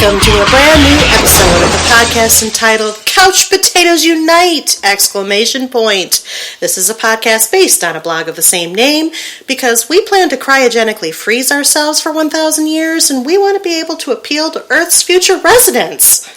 Welcome to a brand new episode of the podcast entitled Couch Potatoes Unite! Exclamation point. This is a podcast based on a blog of the same name because we plan to cryogenically freeze ourselves for 1,000 years and we want to be able to appeal to Earth's future residents.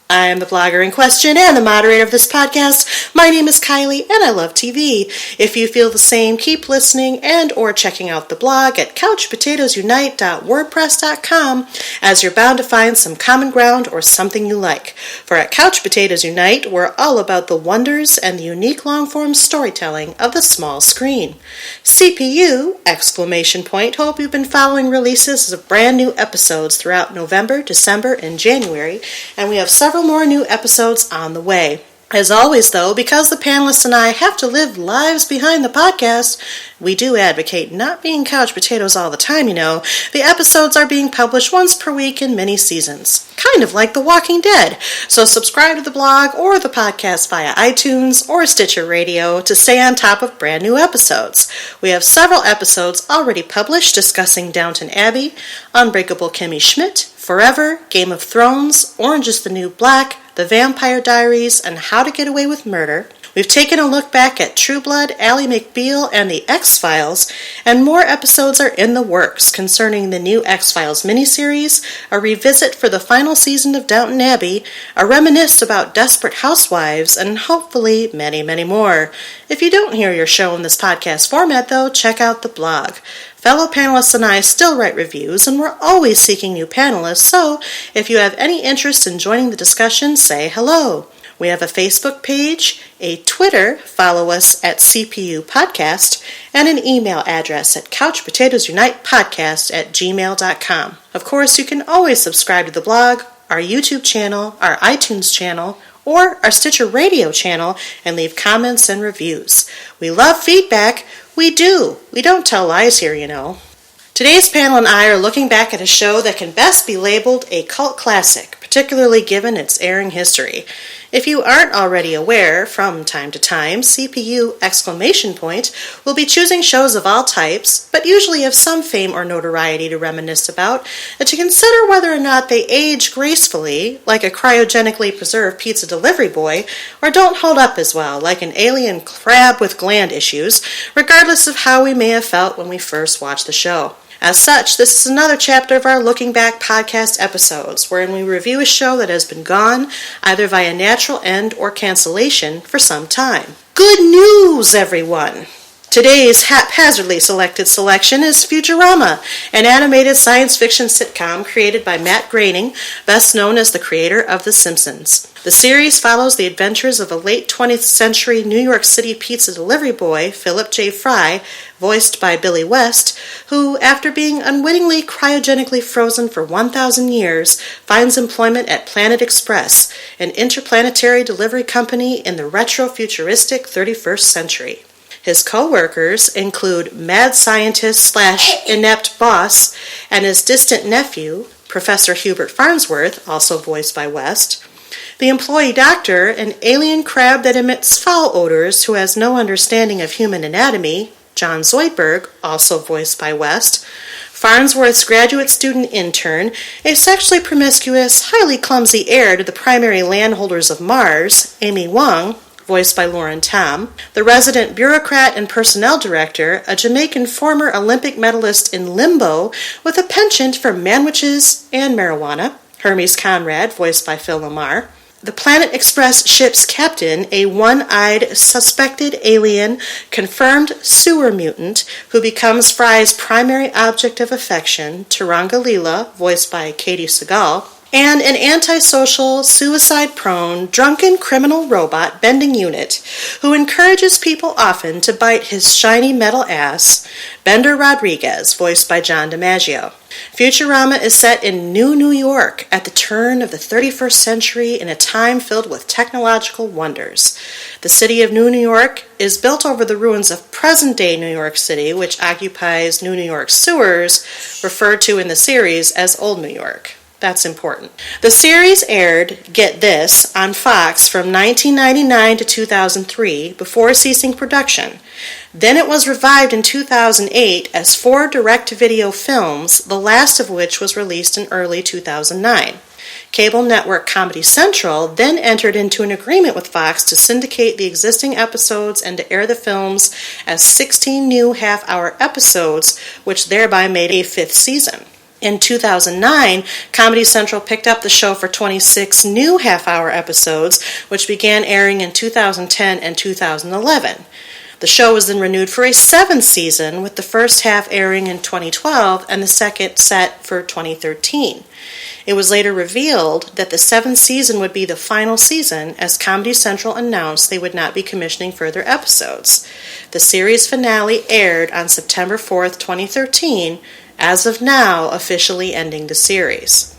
I am the blogger in question and the moderator of this podcast. My name is Kylie and I love TV. If you feel the same, keep listening and or checking out the blog at couchpotatoesunite.wordpress.com as you're bound to find some common ground or something you like. For at Couch Potatoes Unite, we're all about the wonders and the unique long-form storytelling of the small screen. CPU! Exclamation point. Hope you've been following releases of brand new episodes throughout November, December, and January, and we have several more new episodes on the way. As always, though, because the panelists and I have to live lives behind the podcast, we do advocate not being couch potatoes all the time, you know. The episodes are being published once per week in mini seasons, kind of like The Walking Dead. So subscribe to the blog or the podcast via iTunes or Stitcher Radio to stay on top of brand new episodes. We have several episodes already published discussing Downton Abbey, Unbreakable Kimmy Schmidt, Forever, Game of Thrones, Orange is the New Black, The Vampire Diaries, and How to Get Away with Murder. We've taken a look back at True Blood, Ally McBeal, and The X-Files, and more episodes are in the works concerning the new X-Files miniseries, a revisit for the final season of Downton Abbey, a reminisce about Desperate Housewives, and hopefully many, many more. If you don't hear your show in this podcast format, though, check out the blog. Fellow panelists and I still write reviews, and we're always seeking new panelists, so if you have any interest in joining the discussion, say hello. We have a Facebook page, a Twitter, follow us at CPU Podcast, and an email address at couchpotatoesunitepodcast@gmail.com. Of course, you can always subscribe to the blog, our YouTube channel, our iTunes channel, or our Stitcher Radio channel, and leave comments and reviews. We love feedback. We do. We don't tell lies here, you know. Today's panel and I are looking back at a show that can best be labeled a cult classic, particularly given its airing history. If you aren't already aware, from time to time, CPU exclamation point will be choosing shows of all types, but usually of some fame or notoriety to reminisce about, and to consider whether or not they age gracefully, like a cryogenically preserved pizza delivery boy, or don't hold up as well, like an alien crab with gland issues, regardless of how we may have felt when we first watched the show. As such, this is another chapter of our Looking Back podcast episodes, wherein we review a show that has been gone, either via natural end or cancellation, for some time. Good news, everyone! Today's haphazardly selected selection is Futurama, an animated science fiction sitcom created by Matt Groening, best known as the creator of The Simpsons. The series follows the adventures of a late 20th century New York City pizza delivery boy, Philip J. Fry, voiced by Billy West, who, after being unwittingly cryogenically frozen for 1,000 years, finds employment at Planet Express, an interplanetary delivery company in the retro-futuristic 31st century. His co-workers include mad scientist/inept boss and his distant nephew, Professor Hubert Farnsworth, also voiced by West, the employee doctor, an alien crab that emits foul odors who has no understanding of human anatomy, John Zoidberg, also voiced by West, Farnsworth's graduate student intern, a sexually promiscuous, highly clumsy heir to the primary landholders of Mars, Amy Wong, voiced by Lauren Tom, the resident bureaucrat and personnel director, a Jamaican former Olympic medalist in limbo with a penchant for manwiches and marijuana, Hermes Conrad, voiced by Phil Lamar, the Planet Express ship's captain, a one-eyed, suspected alien, confirmed sewer mutant, who becomes Fry's primary object of affection, Taranga Leela, voiced by Katie Seagal, and an antisocial, suicide-prone, drunken criminal robot bending unit who encourages people often to bite his shiny metal ass, Bender Rodriguez, voiced by John DiMaggio. Futurama is set in New York at the turn of the 31st century in a time filled with technological wonders. The city of New York is built over the ruins of present-day New York City, which occupies New York sewers, referred to in the series as Old New York. That's important. The series aired, get this, on Fox from 1999 to 2003 before ceasing production. Then it was revived in 2008 as 4 direct-to-video films, the last of which was released in early 2009. Cable network Comedy Central then entered into an agreement with Fox to syndicate the existing episodes and to air the films as 16 new half-hour episodes, which thereby made a 5th season. In 2009, Comedy Central picked up the show for 26 new half-hour episodes, which began airing in 2010 and 2011. The show was then renewed for a 7th season, with the first half airing in 2012 and the second set for 2013. It was later revealed that the 7th season would be the final season, as Comedy Central announced they would not be commissioning further episodes. The series finale aired on September 4th, 2013, as of now officially ending the series.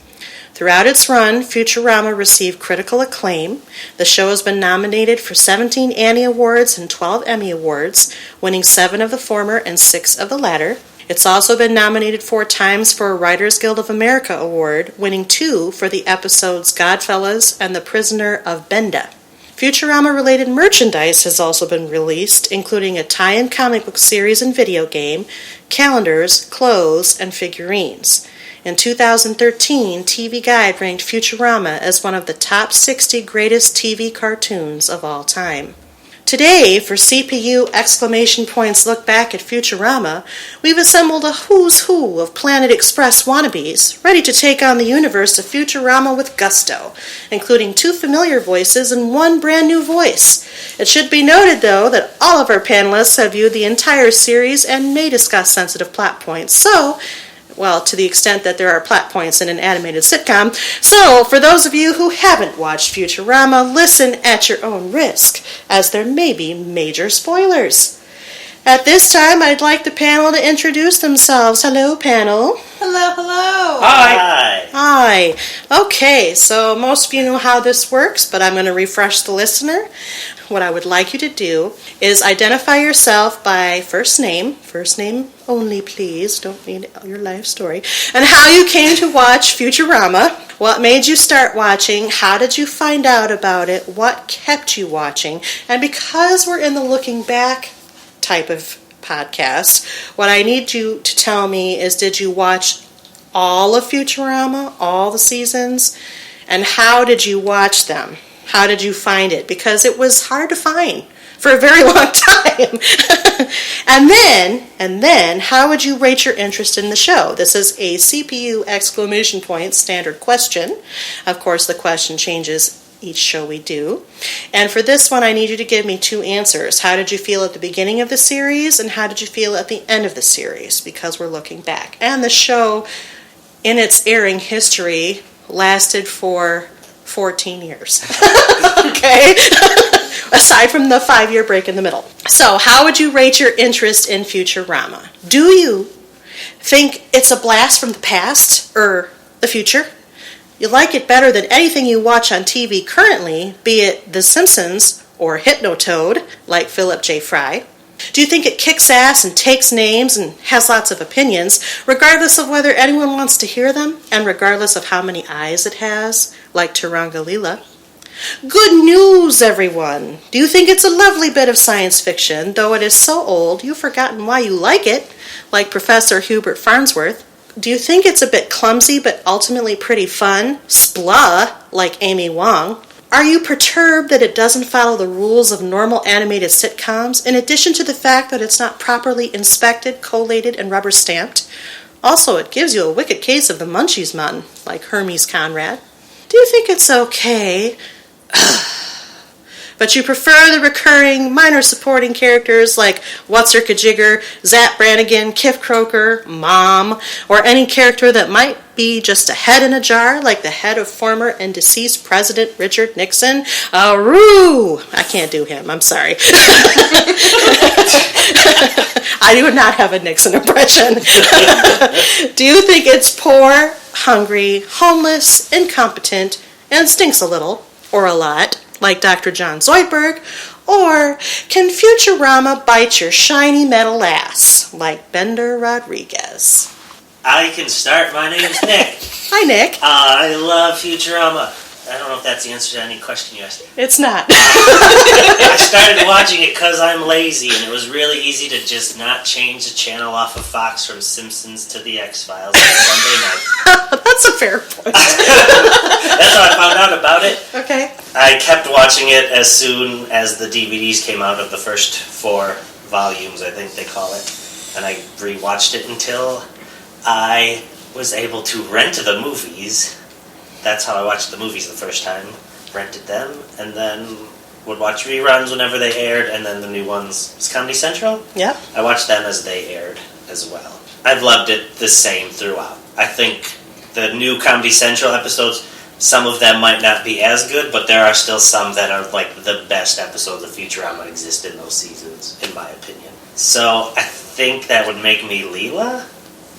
Throughout its run, Futurama received critical acclaim. The show has been nominated for 17 Annie Awards and 12 Emmy Awards, winning 7 of the former and 6 of the latter. It's also been nominated 4 times for a Writers Guild of America Award, winning 2 for the episodes Godfellas and The Prisoner of Benda. Futurama-related merchandise has also been released, including a tie-in comic book series and video game, calendars, clothes, and figurines. In 2013, TV Guide ranked Futurama as one of the top 60 greatest TV cartoons of all time. Today, for CPU exclamation points look back at Futurama, we've assembled a who's who of Planet Express wannabes, ready to take on the universe of Futurama with gusto, including 2 familiar voices and 1 brand new voice. It should be noted, though, that all of our panelists have viewed the entire series and may discuss sensitive plot points, to the extent that there are plot points in an animated sitcom. So, for those of you who haven't watched Futurama, listen at your own risk, as there may be major spoilers. At this time, I'd like the panel to introduce themselves. Hello, panel. Hello. Hi. Hi. Okay, so most of you know how this works, but I'm going to refresh the listener. What I would like you to do is identify yourself by first name only, please, don't need your life story, and how you came to watch Futurama, what made you start watching, how did you find out about it, what kept you watching, and because we're in the looking back type of podcast, what I need you to tell me is, did you watch all of Futurama, all the seasons, and how did you watch them? How did you find it? Because it was hard to find for a very long time. and then, how would you rate your interest in the show? This is a CPU exclamation point standard question. Of course, the question changes each show we do. And for this one, I need you to give me 2 answers. How did you feel at the beginning of the series, and how did you feel at the end of the series? Because we're looking back. And the show, in its airing history, lasted for 14 years. Okay? Aside from the 5-year break in the middle. So, how would you rate your interest in Futurama? Do you think it's a blast from the past or the future? You like it better than anything you watch on TV currently, be it The Simpsons or Hypnotoad, like Philip J. Fry? Do you think it kicks ass and takes names and has lots of opinions, regardless of whether anyone wants to hear them, and regardless of how many eyes it has, like Turanga Leela? Good news, everyone! Do you think it's a lovely bit of science fiction, though it is so old you've forgotten why you like it, like Professor Hubert Farnsworth? Do you think it's a bit clumsy but ultimately pretty fun, splah, like Amy Wong? Are you perturbed that it doesn't follow the rules of normal animated sitcoms, in addition to the fact that it's not properly inspected, collated, and rubber stamped? Also, it gives you a wicked case of the munchies mun, like Hermes Conrad. Do you think it's okay? But you prefer the recurring, minor supporting characters like What's-Her-Kajigger, Zap Brannigan, Kif Kroker, Mom, or any character that might be just a head in a jar, like the head of former and deceased President Richard Nixon? Roo! I can't do him, I'm sorry. I do not have a Nixon impression. Do you think it's poor, hungry, homeless, incompetent, and stinks a little, or a lot, like Dr. John Zoidberg? Or can Futurama bite your shiny metal ass, like Bender Rodriguez? I can start. My name's Nick. Hi, Nick. I love Futurama. I don't know if that's the answer to any question you asked. It's not. I started watching it because I'm lazy, and it was really easy to just not change the channel off of Fox from Simpsons to The X-Files on Sunday night. That's a fair point. That's how I found out about it. Okay. I kept watching it as soon as the DVDs came out of the first 4 volumes, I think they call it. And I rewatched it until I was able to rent the movies. That's how I watched the movies the first time. Rented them, and then would watch reruns whenever they aired, and then the new ones. It's Comedy Central? Yep. I watched them as they aired as well. I've loved it the same throughout. I think the new Comedy Central episodes, some of them might not be as good, but there are still some that are like the best episodes of Futurama exist in those seasons, in my opinion. So I think that would make me Leela,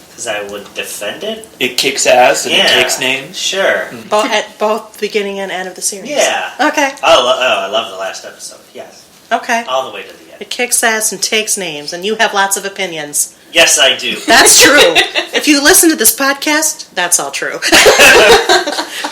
because I would defend it. It kicks ass and it takes names. Sure. At both beginning and end of the series. Yeah. Okay. I love the last episode. Yes. Okay. All the way to the end. It kicks ass and takes names, and you have lots of opinions. Yes, I do. That's true. If you listen to this podcast, that's all true.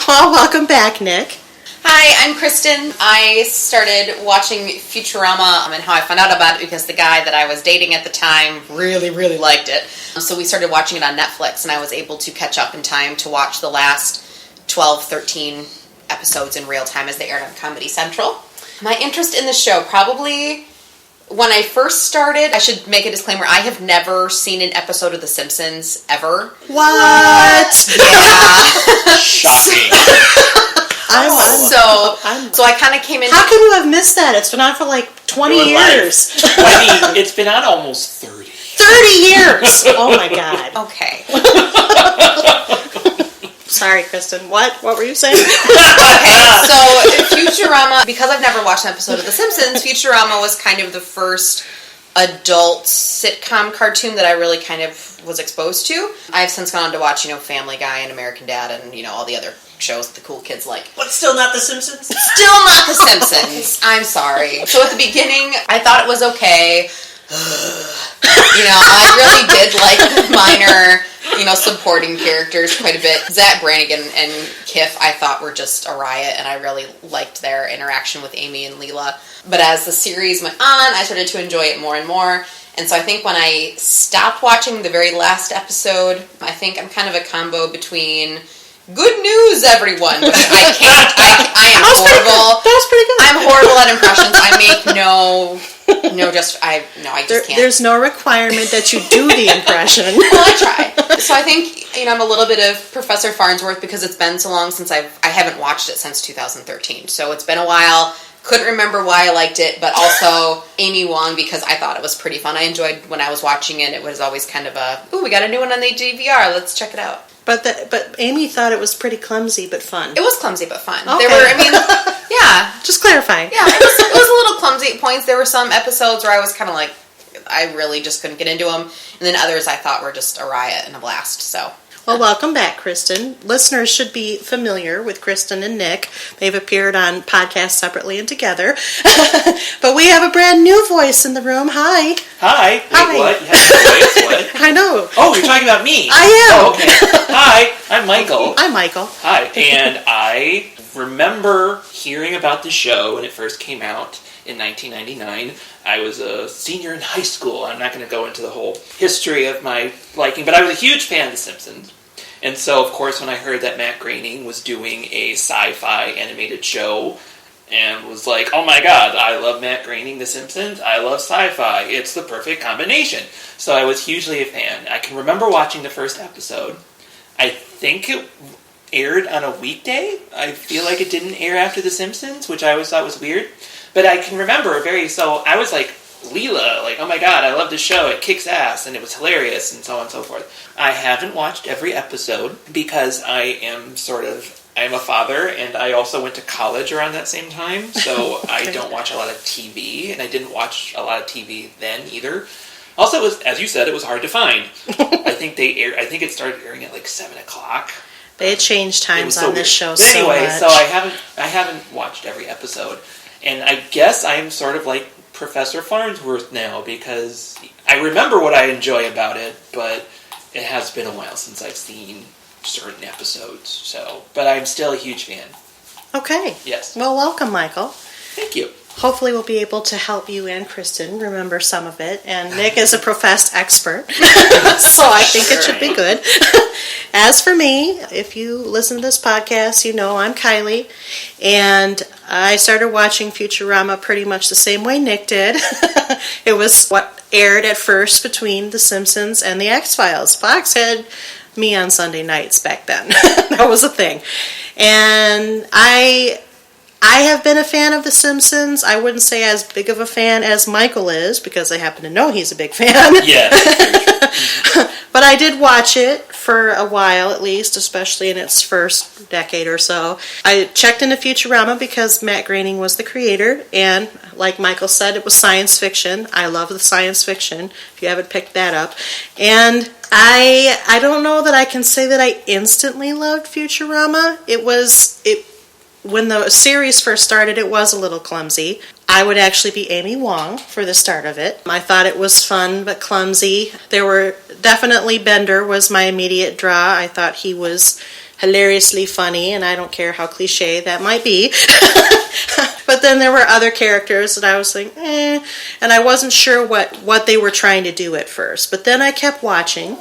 Well, welcome back, Nick. Hi, I'm Kristen. I started watching Futurama, and how I found out about it because the guy that I was dating at the time really, really liked it. So we started watching it on Netflix, and I was able to catch up in time to watch the last 12, 13 episodes in real time as they aired on Comedy Central. My interest in the show, probably when I first started, I should make a disclaimer, I have never seen an episode of The Simpsons ever. What? Yeah. Shocking. So I kind of came in. How can you have missed that? It's been on for like 20 years. 20, it's been on almost 30. 30 years! Oh my god. Okay. Sorry, Kristen. What? What were you saying? Okay, so Futurama, because I've never watched an episode of The Simpsons, Futurama was kind of the first adult sitcom cartoon that I really kind of was exposed to. I've since gone on to watch, Family Guy and American Dad and, all the other shows that the cool kids like. But still not The Simpsons? Still not The Simpsons. I'm sorry. So at the beginning, I thought it was okay. I really did like the minor, supporting characters quite a bit. Zach Brannigan and Kiff, I thought were just a riot, and I really liked their interaction with Amy and Leela. But as the series went on, I started to enjoy it more and more. And so I think when I stopped watching the very last episode, I think I'm kind of a combo between good news, everyone. But I can't. I am horrible. That was pretty good. I'm horrible at impressions. I make I just can't. There's no requirement that you do the impression. Well, I try. So I think, I'm a little bit of Professor Farnsworth because it's been so long since I haven't watched it since 2013. So it's been a while. Couldn't remember why I liked it, but also Amy Wong because I thought it was pretty fun. I enjoyed when I was watching it. It was always kind of we got a new one on the DVR. Let's check it out. But Amy thought it was pretty clumsy but fun. It was clumsy but fun. Okay. Yeah. Just clarifying. Yeah, it was a little clumsy at points. There were some episodes where I was kind of like, I really just couldn't get into them. And then others I thought were just a riot and a blast, so. Well, welcome back, Kristen. Listeners should be familiar with Kristen and Nick. They've appeared on podcasts separately and together. But we have a brand new voice in the room. Hi. Hi. Wait, Hi. what? You have a voice? What? I know. Oh, you're talking about me. I am. Oh, okay. Hi, I'm Michael. I'm Michael. Hi. And I remember hearing about the show when it first came out in 1999. I was a senior in high school. I'm not going to go into the whole history of my liking, but I was a huge fan of The Simpsons. And so, of course, when I heard that Matt Groening was doing a sci-fi animated show, and was like, oh my god, I love Matt Groening, The Simpsons, I love sci-fi, it's the perfect combination. So I was hugely a fan. I can remember watching the first episode. I think it aired on a weekday. I feel like it didn't air after The Simpsons, which I always thought was weird. But I can remember so I was like, Leela, like, oh my god, I love this show, it kicks ass, and it was hilarious, and so on and so forth. I haven't watched every episode, because I am a father, and I also went to college around that same time, so I don't watch a lot of TV, and I didn't watch a lot of TV then either. Also, it was, as you said, it was hard to find. I think it started airing at like 7 o'clock. They changed times on this show but so anyway, much. so I haven't watched every episode. And I guess I'm sort of like Professor Farnsworth now, because I remember what I enjoy about it, but it has been a while since I've seen certain episodes. But I'm still a huge fan. Okay. Yes. Well, welcome, Michael. Thank you. Hopefully we'll be able to help you and Kristen remember some of it. And Nick is a professed expert, so I think it should be good. As for me, if you listen to this podcast, you know I'm Kylie. And I started watching Futurama pretty much the same way Nick did. It was what aired at first between The Simpsons and The X-Files. Fox had me on Sunday nights back then. That was a thing. And I have been a fan of The Simpsons. I wouldn't say as big of a fan as Michael is, because I happen to know he's a big fan. Yeah. But I did watch it for a while, at least, especially in its first decade or so. I checked into Futurama because Matt Groening was the creator, and like Michael said, it was science fiction. I love the science fiction, if you haven't picked that up. And I don't know that I can say that I instantly loved Futurama. When the series first started, it was a little clumsy. I would actually be Amy Wong for the start of it. I thought it was fun but clumsy. Definitely Bender was my immediate draw. I thought he was hilariously funny, and I don't care how cliche that might be. But then there were other characters that I was like, and I wasn't sure what they were trying to do at first. But then I kept watching.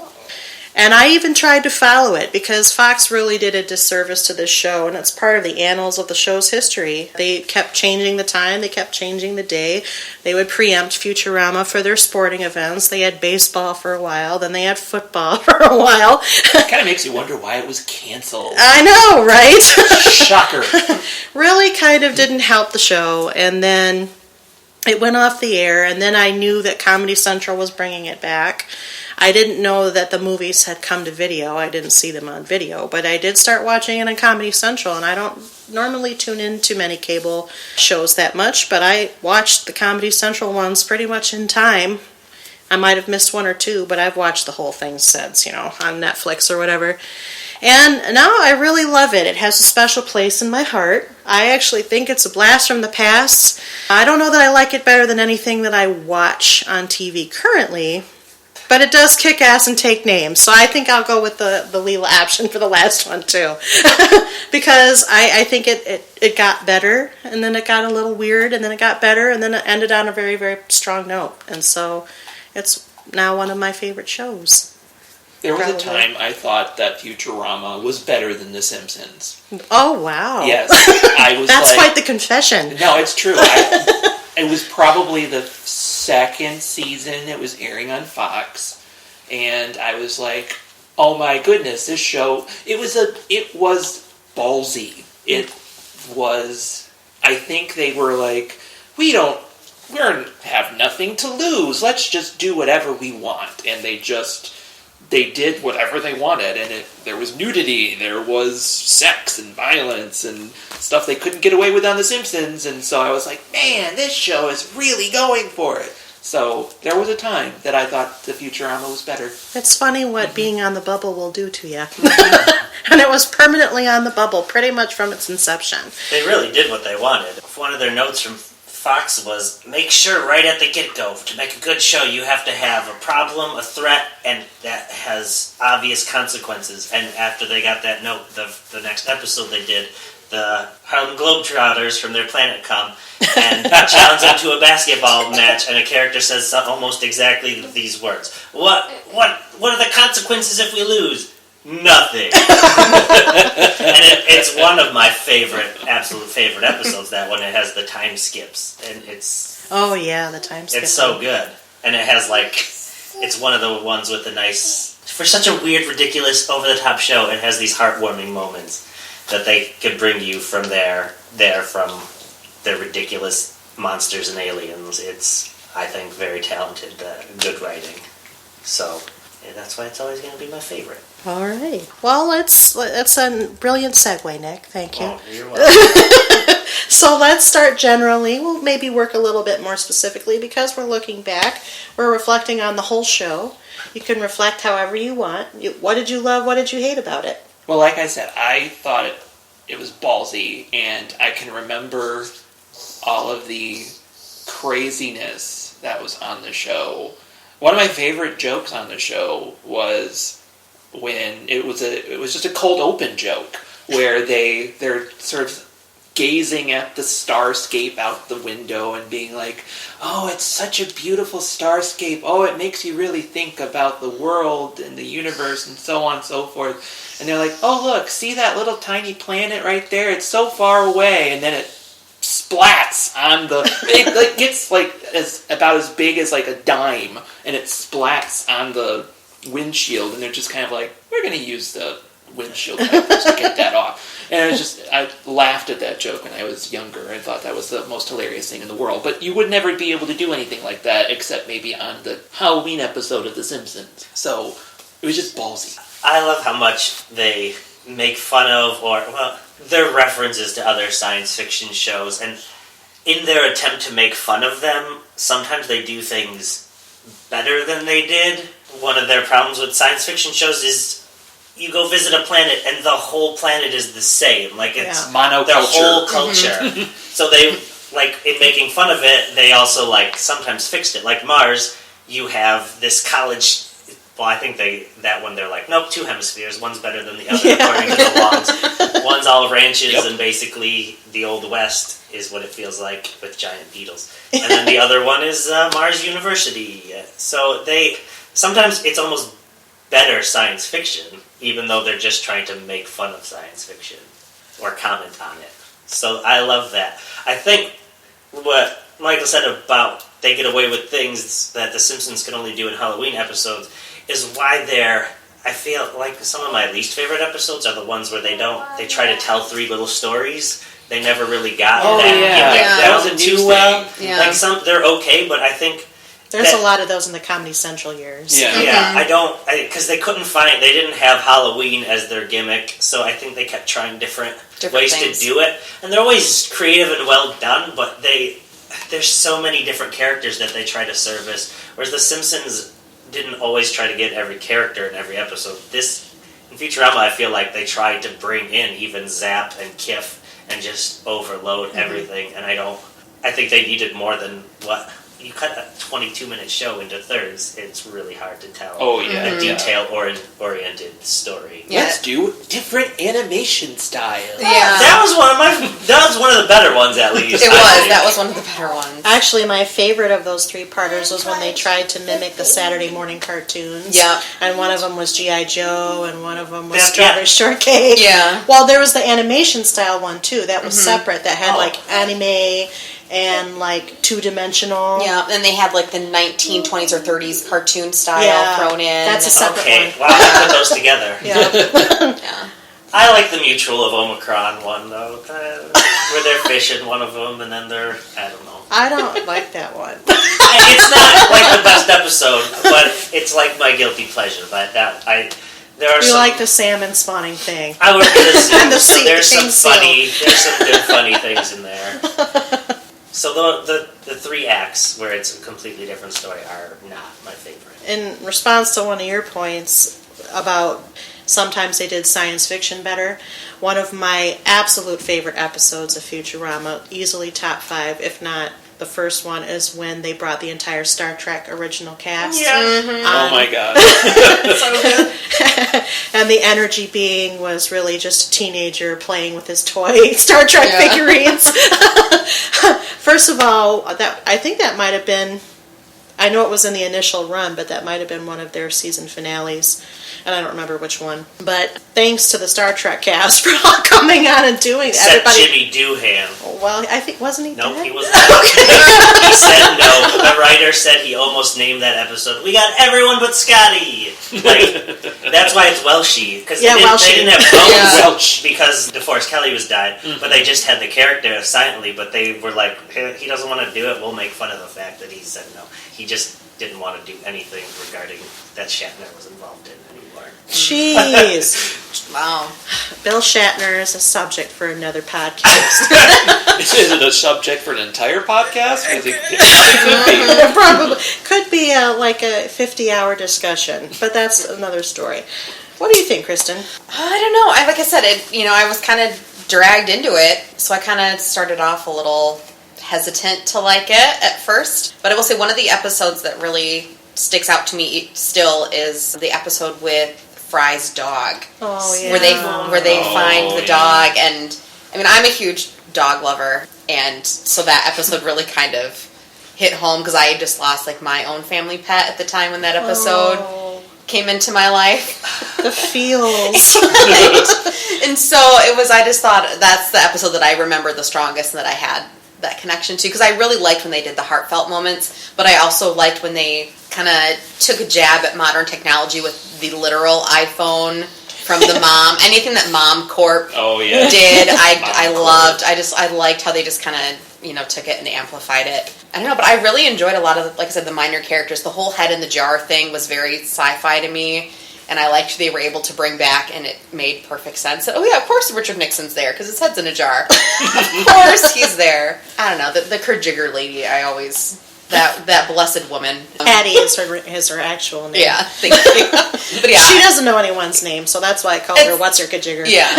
And I even tried to follow it, because Fox really did a disservice to this show, and it's part of the annals of the show's history. They kept changing the time, they kept changing the day. They would preempt Futurama for their sporting events. They had baseball for a while, then they had football for a while. It kind of makes you wonder why it was canceled. I know, right? Shocker. Really kind of didn't help the show, and then it went off the air, and then I knew that Comedy Central was bringing it back. I didn't know that the movies had come to video. I didn't see them on video, but I did start watching it on Comedy Central, and I don't normally tune in to many cable shows that much, but I watched the Comedy Central ones pretty much in time. I might have missed one or two, but I've watched the whole thing since, on Netflix or whatever. And now I really love it. It has a special place in my heart. I actually think it's a blast from the past. I don't know that I like it better than anything that I watch on TV currently, but it does kick ass and take names, so I think I'll go with the Leela option for the last one, too. Because I think it got better, and then it got a little weird, and then it got better, and then it ended on a very, very strong note. And so it's now one of my favorite shows. There was a time I thought that Futurama was better than The Simpsons. Oh, wow. Yes. I was That's quite the confession. No, it's true. It was probably the second season it was airing on Fox, and I was like, oh my goodness, this show, it was ballsy. It was, I think they were like, we have nothing to lose, let's just do whatever we want. And they did whatever they wanted, and there was nudity, there was sex and violence and stuff they couldn't get away with on The Simpsons, and so I was like, man, this show is really going for it. So there was a time that I thought the Futurama was better. It's funny what being on the bubble will do to you. And it was permanently on the bubble pretty much from its inception. They really did what they wanted. One of their notes from Fox was, make sure right at the get-go, to make a good show, you have to have a problem, a threat, and that has obvious consequences. And after they got that note, the next episode they did, the Harlem Globetrotters from their planet come and challenge them to a basketball match, and a character says almost exactly these words. What are the consequences if we lose? Nothing. And it's one of my absolute favorite episodes, that one. It has the time skips, and it's... Oh, yeah, the time skips. It's so good. And it has, it's one of the ones with the nice... For such a weird, ridiculous, over-the-top show, it has these heartwarming moments that they could bring you from from their ridiculous monsters and aliens. It's, I think, very talented, good writing. So... yeah, that's why it's always going to be my favorite. All right. Well, that's a brilliant segue, Nick. Thank you. Oh, you're welcome. So let's start generally. We'll maybe work a little bit more specifically because we're looking back. We're reflecting on the whole show. You can reflect however you want. What did you love? What did you hate about it? Well, like I said, I thought it was ballsy, and I can remember all of the craziness that was on the show. One of my favorite jokes on the show was when it was just a cold open joke where they're sort of gazing at the starscape out the window and being like, oh, it's such a beautiful starscape. Oh, it makes you really think about the world and the universe and so on and so forth. And they're like, oh, look, see that little tiny planet right there? It's so far away. And then it splats on the... It gets about as big as like a dime, and it splats on the windshield, and they're just kind of like, we're going to use the windshield wipers to get that off. And I laughed at that joke when I was younger and thought that was the most hilarious thing in the world. But you would never be able to do anything like that except maybe on the Halloween episode of The Simpsons. So it was just ballsy. I love how much they make fun of, their references to other science fiction shows, and in their attempt to make fun of them, sometimes they do things better than they did. One of their problems with science fiction shows is you go visit a planet and the whole planet is the same. Like, it's monoculture. Their whole culture. So they, in making fun of it, they also, sometimes fixed it. Like Mars, you have this college... Well, I think that one they're like, nope, 2 hemispheres. One's better than the other, according to the longs. One's all ranches, and basically the Old West is what it feels like with giant beetles. And then the other one is Mars University. So sometimes it's almost better science fiction, even though they're just trying to make fun of science fiction or comment on it. So I love that. I think what Michael said about they get away with things that The Simpsons can only do in Halloween episodes is why I feel like some of my least favorite episodes are the ones where they try to tell 3 little stories. They never really got that was a too new well. thing. Yeah. They're okay, but I think there's a lot of those in the Comedy Central years. Yeah. Yeah, because they didn't have Halloween as their gimmick, so I think they kept trying different ways things to do it. And they're always creative and well done, but there's so many different characters that they try to service, whereas The Simpsons didn't always try to get every character in every episode. In Futurama, I feel like they tried to bring in even Zap and Kif and just overload everything, and I think they needed more than what... You cut a 22-minute show into thirds, it's really hard to tell a detail-oriented story. Yeah. Let's do different animation styles. Yeah. That was one of the better ones, at least. That was one of the better ones. Actually, my favorite of those 3-parters was when they tried to mimic the Saturday morning cartoons. Yeah. And one of them was G.I. Joe, and one of them was Strawberry Shortcake. Yeah. Well, there was the animation style one, too. That was separate. That had, anime... and 2-dimensional. Yeah, and they had the 1920s or 30s cartoon style thrown in. That's a separate one. Wow, I put those together. Yeah. I like the Mutual of Omicron one, though, where they're fishing, one of them, and then I don't know. I don't like that one. It's not the best episode, but it's my guilty pleasure. But you like the salmon spawning thing. I work at a zoo, And the so there's some seal. good funny things in there. So the 3 acts where it's a completely different story are not my favorite. In response to one of your points about sometimes they did science fiction better, one of my absolute favorite episodes of Futurama, easily top 5, if not the first one, is when they brought the entire Star Trek original cast. Yeah. Oh my god. So good. And the energy being was really just a teenager playing with his toy Star Trek figurines. First of all, I think that might have been, I know it was in the initial run, but that might have been one of their season finales, and I don't remember which one. But thanks to the Star Trek cast for all coming on and doing that. Except Jimmy Doohan. Well, I think, wasn't he Nope, dead? he wasn't. He said no. The writer said he almost named that episode, "We got everyone but Scotty." That's why it's Welshy. Because they didn't have bones Welsh. because DeForest Kelly was died, but they just had the character silently, but they were like, hey, he doesn't want to do it, we'll make fun of the fact that he said no. He just didn't want to do anything regarding that Shatner was involved in anymore. Jeez. Wow. Bill Shatner is a subject for another podcast. Is it a subject for an entire podcast? Probably. Could be a 50-hour discussion, but that's another story. What do you think, Kristen? I don't know. Like I said, I was kind of dragged into it, so I kind of started off a little hesitant to like it at first. But I will say one of the episodes that really sticks out to me still is the episode with Fry's dog. Oh yeah. Where they find the dog, and I'm a huge dog lover, and so that episode really kind of hit home because I had just lost like my own family pet at the time when that episode came into my life. The feels. Right. And so I just thought that's the episode that I remember the strongest and that I had that connection to, because I really liked when they did the heartfelt moments, but I also liked when they kind of took a jab at modern technology with the literal iPhone from the mom. Anything that Mom Corp did, I loved. I liked how they just kind of, took it and amplified it. I don't know, but I really enjoyed a lot of, like I said, the minor characters. The whole head in the jar thing was very sci-fi to me. And I liked they were able to bring back, and it made perfect sense. That, of course Richard Nixon's there, because his head's in a jar. Of course he's there. I don't know, the Kurt lady, I always... That blessed woman. Patty is her actual name. Yeah, thank you. But yeah. She doesn't know anyone's name, so that's why I called her What's Her Kajigger. Yeah.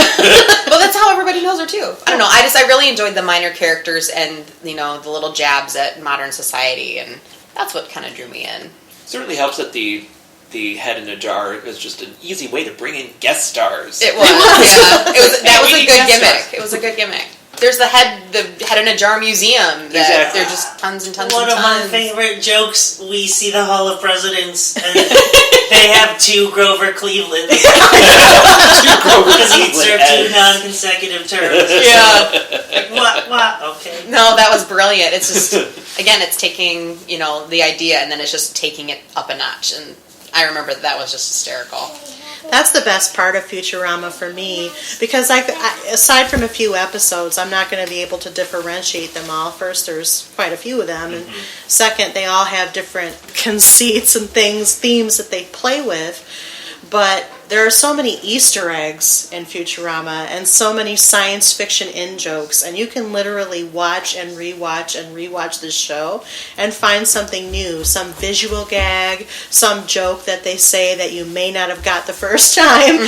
Well, that's how everybody knows her, too. I don't know, I really enjoyed the minor characters and, the little jabs at modern society, and that's what kind of drew me in. It certainly helps that the head in a jar is just an easy way to bring in guest stars. It was, yeah. That was a good gimmick. It was a good gimmick. There's the head in a jar museum. That They're just tons and tons One and tons. of my favorite jokes, we see the Hall of Presidents, and they have two Grover Cleveland. Because he served 2 non-consecutive terms. Yeah. Like, what? Okay. No, that was brilliant. It's just, again, it's taking, the idea and then it's just taking it up a notch. And I remember that was just hysterical. That's the best part of Futurama for me, because I aside from a few episodes, I'm not going to be able to differentiate them all. First, there's quite a few of them, and second, they all have different conceits and themes that they play with. But there are so many Easter eggs in Futurama and so many science fiction in-jokes, and you can literally watch and rewatch this show and find something new, some visual gag, some joke that they say that you may not have got the first time.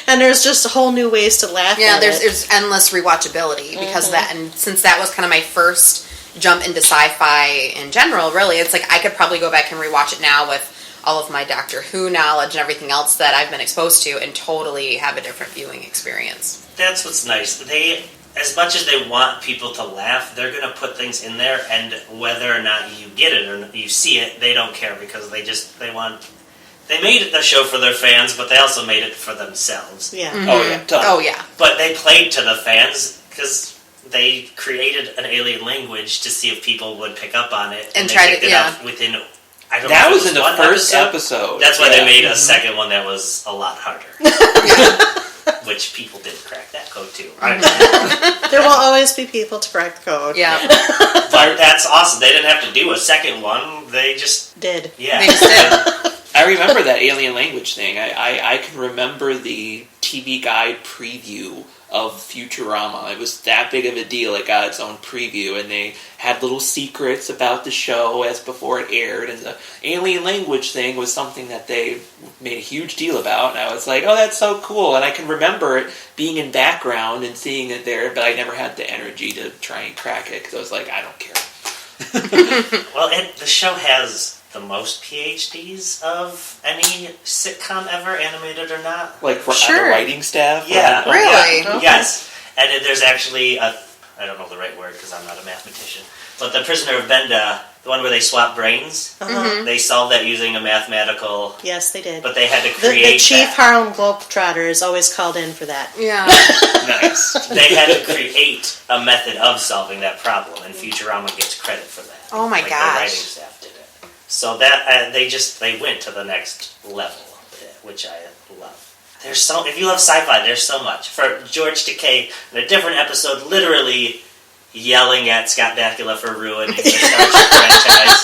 And there's just whole new ways to laugh at it. There's endless rewatchability because of that, and since that was kind of my first jump into sci-fi in general, really, it's like I could probably go back and rewatch it now with all of my Doctor Who knowledge and everything else that I've been exposed to and totally have a different viewing experience. That's what's nice. They, as much as they want people to laugh, they're going to put things in there, and whether or not you get it or you see it, they don't care because they made the show for their fans, but they also made it for themselves. Yeah. Oh yeah. But they played to the fans because they created an alien language to see if people would pick up on it, and they tried picked it up within. That was in the first episode. That's why they made a second one that was a lot harder. Which people did crack that code too. There will always be people to crack the code. Yeah. But that's awesome. They didn't have to do a second one. They just did. Yeah. They just did. I remember that alien language thing. I can remember the TV Guide preview of Futurama. It was that big of a deal. It got its own preview, and they had little secrets about the show as before it aired, and the alien language thing was something that they made a huge deal about, and I was like, oh, that's so cool, and I can remember it being in background and seeing it there, but I never had the energy to try and crack it, because I was like, I don't care. Well, the show has the most PhDs of any sitcom ever, animated or not. Like on the writing staff? Yeah. Really? Yeah. Okay. Yes. And there's actually I don't know the right word because I'm not a mathematician, but the Prisoner of Benda, the one where they swap brains, they solved that using a mathematical... Yes, they did. But they had to create the Chief Harlem Globetrotter is always called in for that. Yeah. Nice. They had to create a method of solving that problem, and Futurama gets credit for that. Oh my gosh. gosh. The writing staff did it. So that they went to the next level with it, which I love. If you love sci-fi, there's so much. For George Takei, in a different episode, literally yelling at Scott Bakula for ruining the Star Trek franchise.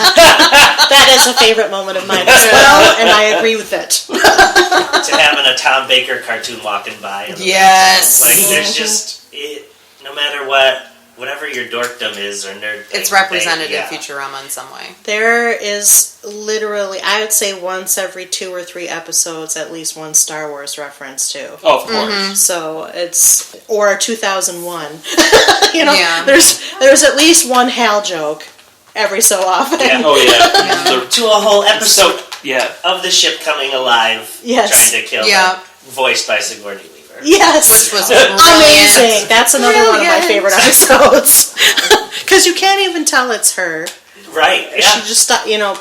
That is a favorite moment of mine as well, and I agree with it. To having a Tom Baker cartoon walking by. Yes. Like, there's just, no matter whatever your dorkdom is or nerd thing, it's represented in Futurama in some way. There is literally, I would say once every 2 or 3 episodes, at least one Star Wars reference too. Oh, of course. So or 2001. There's at least one Hal joke every so often. Yeah. Oh, yeah. To a whole episode of the ship coming alive, trying to kill them, voiced by Sigourney Weaver. Yes. Which was amazing. That's another one of my Brilliant. favorite episodes. Because you can't even tell it's her. Right, yeah. She just,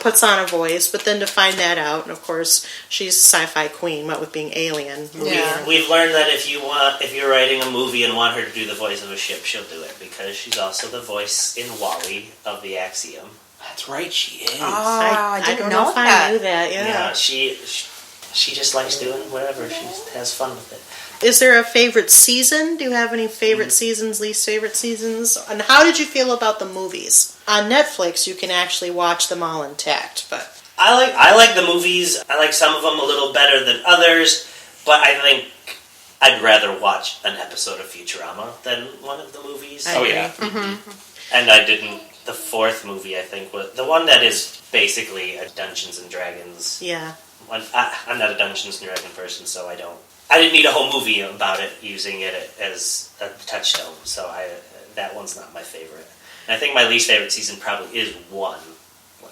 puts on a voice, but then to find that out, and of course, she's sci-fi queen, what with being alien. Yeah. We've learned that if you're writing a movie and want her to do the voice of a ship, she'll do it, because she's also the voice in WALL-E of the Axiom. That's right, she is. Oh, I didn't don't know if that. I knew that, Yeah, she just likes doing whatever. She has fun with it. Is there a favorite season? Do you have any favorite seasons, least favorite seasons? And how did you feel about the movies? On Netflix, you can actually watch them all intact, but... I like the movies. I like some of them a little better than others, but I think I'd rather watch an episode of Futurama than one of the movies. Oh, yeah. Mm-hmm. And I didn't... The fourth movie, I think, was... The one that is basically a Dungeons and Dragons... Yeah. I'm not a Dungeons and Dragons person, so I didn't need a whole movie about it using it as a touchstone, so that one's not my favorite. And I think my least favorite season probably is 1,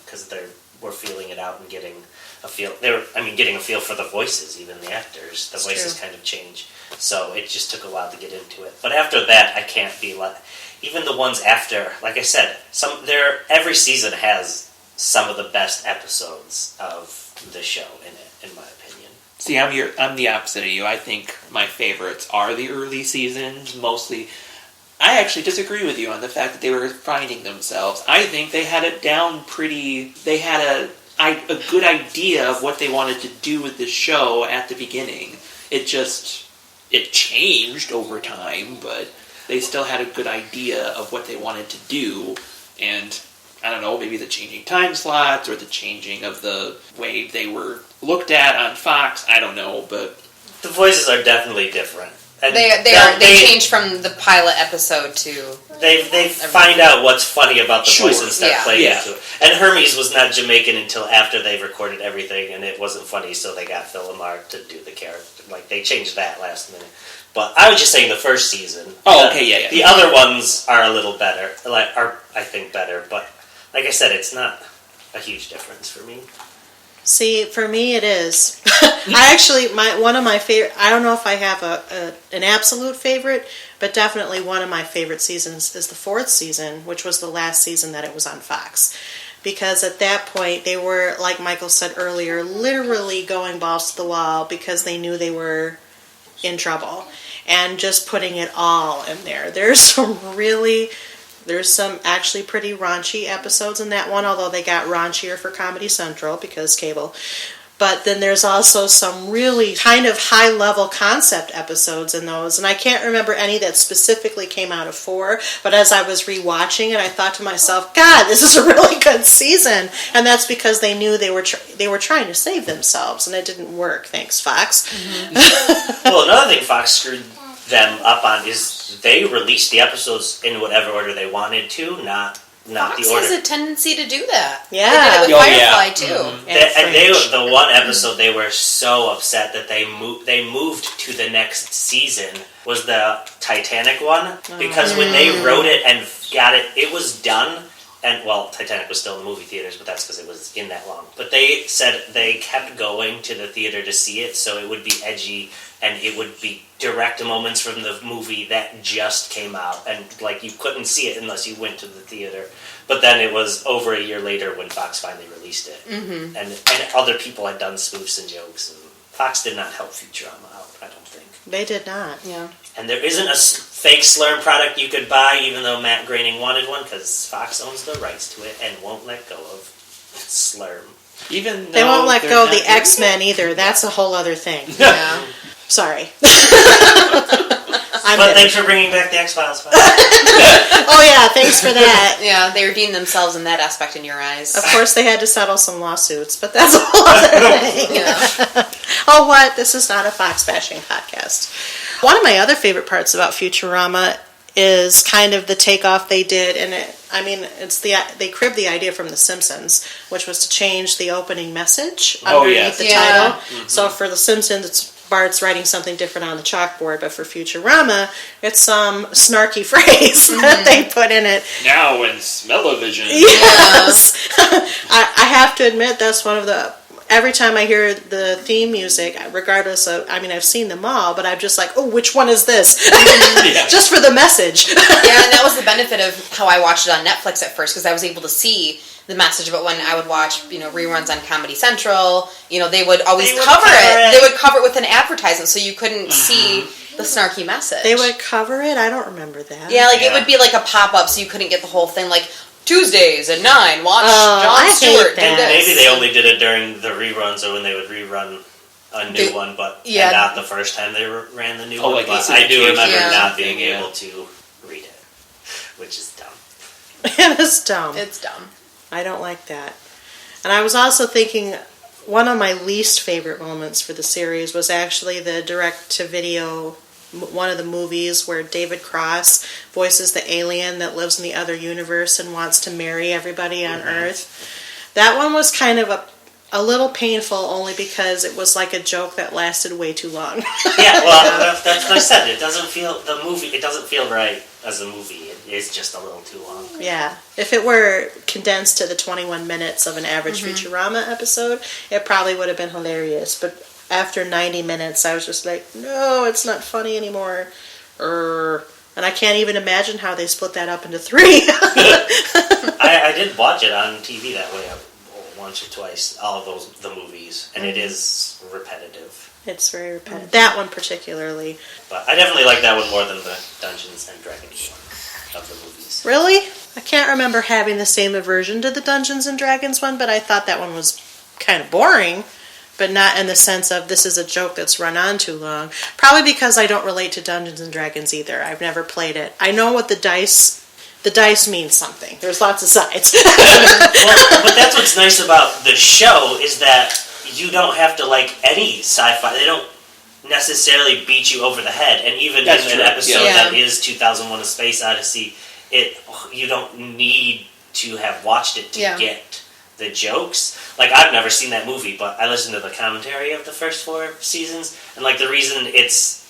because we're feeling it out and getting a feel. Getting a feel for the voices, even the actors. The voices kind of change, so it just took a while to get into it. But after that, I can't be like. Even the ones after, like I said, every season has some of the best episodes of the show in it, in my opinion. See, I'm the opposite of you. I think my favorites are the early seasons, mostly. I actually disagree with you on the fact that they were finding themselves. I think they had it down pretty... They had a good idea of what they wanted to do with the show at the beginning. It changed over time, but they still had a good idea of what they wanted to do, and... I don't know, maybe the changing time slots or the changing of the way they were looked at on Fox. I don't know, but the voices are definitely different. And they changed from the pilot episode to... They find out what's funny about the voice and start playing into it. And Hermes was not Jamaican until after they recorded everything, and it wasn't funny, so they got Phil Lamar to do the character. Like, they changed that last minute. But I was just saying the first season. Oh, okay, yeah. The other ones are a little better. I think better, but... Like I said, it's not a huge difference for me. See, for me it is. One of my favorite, I don't know if I have an absolute favorite, but definitely one of my favorite seasons is the 4th season, which was the last season that it was on Fox. Because at that point, they were, like Michael said earlier, literally going balls to the wall because they knew they were in trouble. And just putting it all in there. There's some actually pretty raunchy episodes in that one, although they got raunchier for Comedy Central because cable. But then there's also some really kind of high-level concept episodes in those. And I can't remember any that specifically came out of 4, but as I was rewatching it, I thought to myself, God, this is a really good season. And that's because they knew they were trying to save themselves, and it didn't work. Thanks, Fox. Mm-hmm. Well, another thing Fox screwed them up on is they released the episodes in whatever order they wanted to, not Fox the order. has a tendency to do that. Yeah. They did it with Firefly too. Mm-hmm. The one episode they were so upset that they moved to the next season was the Titanic one, because when they wrote it and got it, it was done. And, well, Titanic was still in the movie theaters, but that's because it was in that long. But they said they kept going to the theater to see it, so it would be edgy, and it would be direct moments from the movie that just came out. And, you couldn't see it unless you went to the theater. But then it was over a year later when Fox finally released it. Mm-hmm. And other people had done spoofs and jokes. And Fox did not help Futurama out, I don't think. They did not. Yeah. And there isn't a fake Slurm product you could buy, even though Matt Groening wanted one, because Fox owns the rights to it and won't let go of Slurm. Even though they won't let go of the doing X-Men either. That's a whole other thing. Yeah. Sorry. But thanks for bringing back the X-Files. Oh yeah, thanks for that. Yeah, they redeemed themselves in that aspect in your eyes. Of course, they had to settle some lawsuits, but that's a whole other thing. Yeah. Oh, what? This is not a Fox bashing podcast. One of my other favorite parts about Futurama is kind of the takeoff they did, and they cribbed the idea from The Simpsons, which was to change the opening message underneath the title. Mm-hmm. So for The Simpsons, Bart's writing something different on the chalkboard, but for Futurama, it's some snarky phrase that they put in it. Now in smell-o-vision. Yes. I have to admit, that's one of the every time I hear the theme music, regardless of, I mean, I've seen them all, but I'm just like, oh, which one is this? Just for the message. Yeah, and that was the benefit of how I watched it on Netflix at first, because I was able to see the message. But when I would watch, reruns on Comedy Central, they would always cover it. They would cover it with an advertisement, so you couldn't see the snarky message. They would cover it? I don't remember that. Yeah, it would be like a pop-up, so you couldn't get the whole thing, like, Tuesdays at 9, watch Jon Stewart do this. Maybe they only did it during the reruns or when they would rerun a new one, but not the first time they ran the new one. Like but I do remember not being able to read it, which is dumb. It is dumb. It's dumb. I don't like that. And I was also thinking one of my least favorite moments for the series was actually the direct-to-video, one of the movies where David Cross voices the alien that lives in the other universe and wants to marry everybody on Earth. That one was kind of a little painful, only because it was like a joke that lasted way too long. That's what I said. It doesn't feel right as a movie. It is just a little too long. Yeah. If it were condensed to the 21 minutes of an average Futurama episode, it probably would have been hilarious. But after 90 minutes, I was just like, no, it's not funny anymore. And I can't even imagine how they split that up into 3. I did watch it on TV that way once or twice, all of the movies, and it is repetitive. It's very repetitive. That one particularly. But I definitely like that one more than the Dungeons and Dragons one of the movies. Really? I can't remember having the same aversion to the Dungeons and Dragons one, but I thought that one was kind of boring. But not in the sense of this is a joke that's run on too long. Probably because I don't relate to Dungeons and Dragons either. I've never played it. I know what the dice means something. There's lots of sides. But that's what's nice about the show is that you don't have to like any sci-fi. They don't necessarily beat you over the head. And even in an episode that is 2001: A Space Odyssey, you don't need to have watched it to get the jokes. Like, I've never seen that movie, but I listened to the commentary of the first 4 seasons, and like the reason it's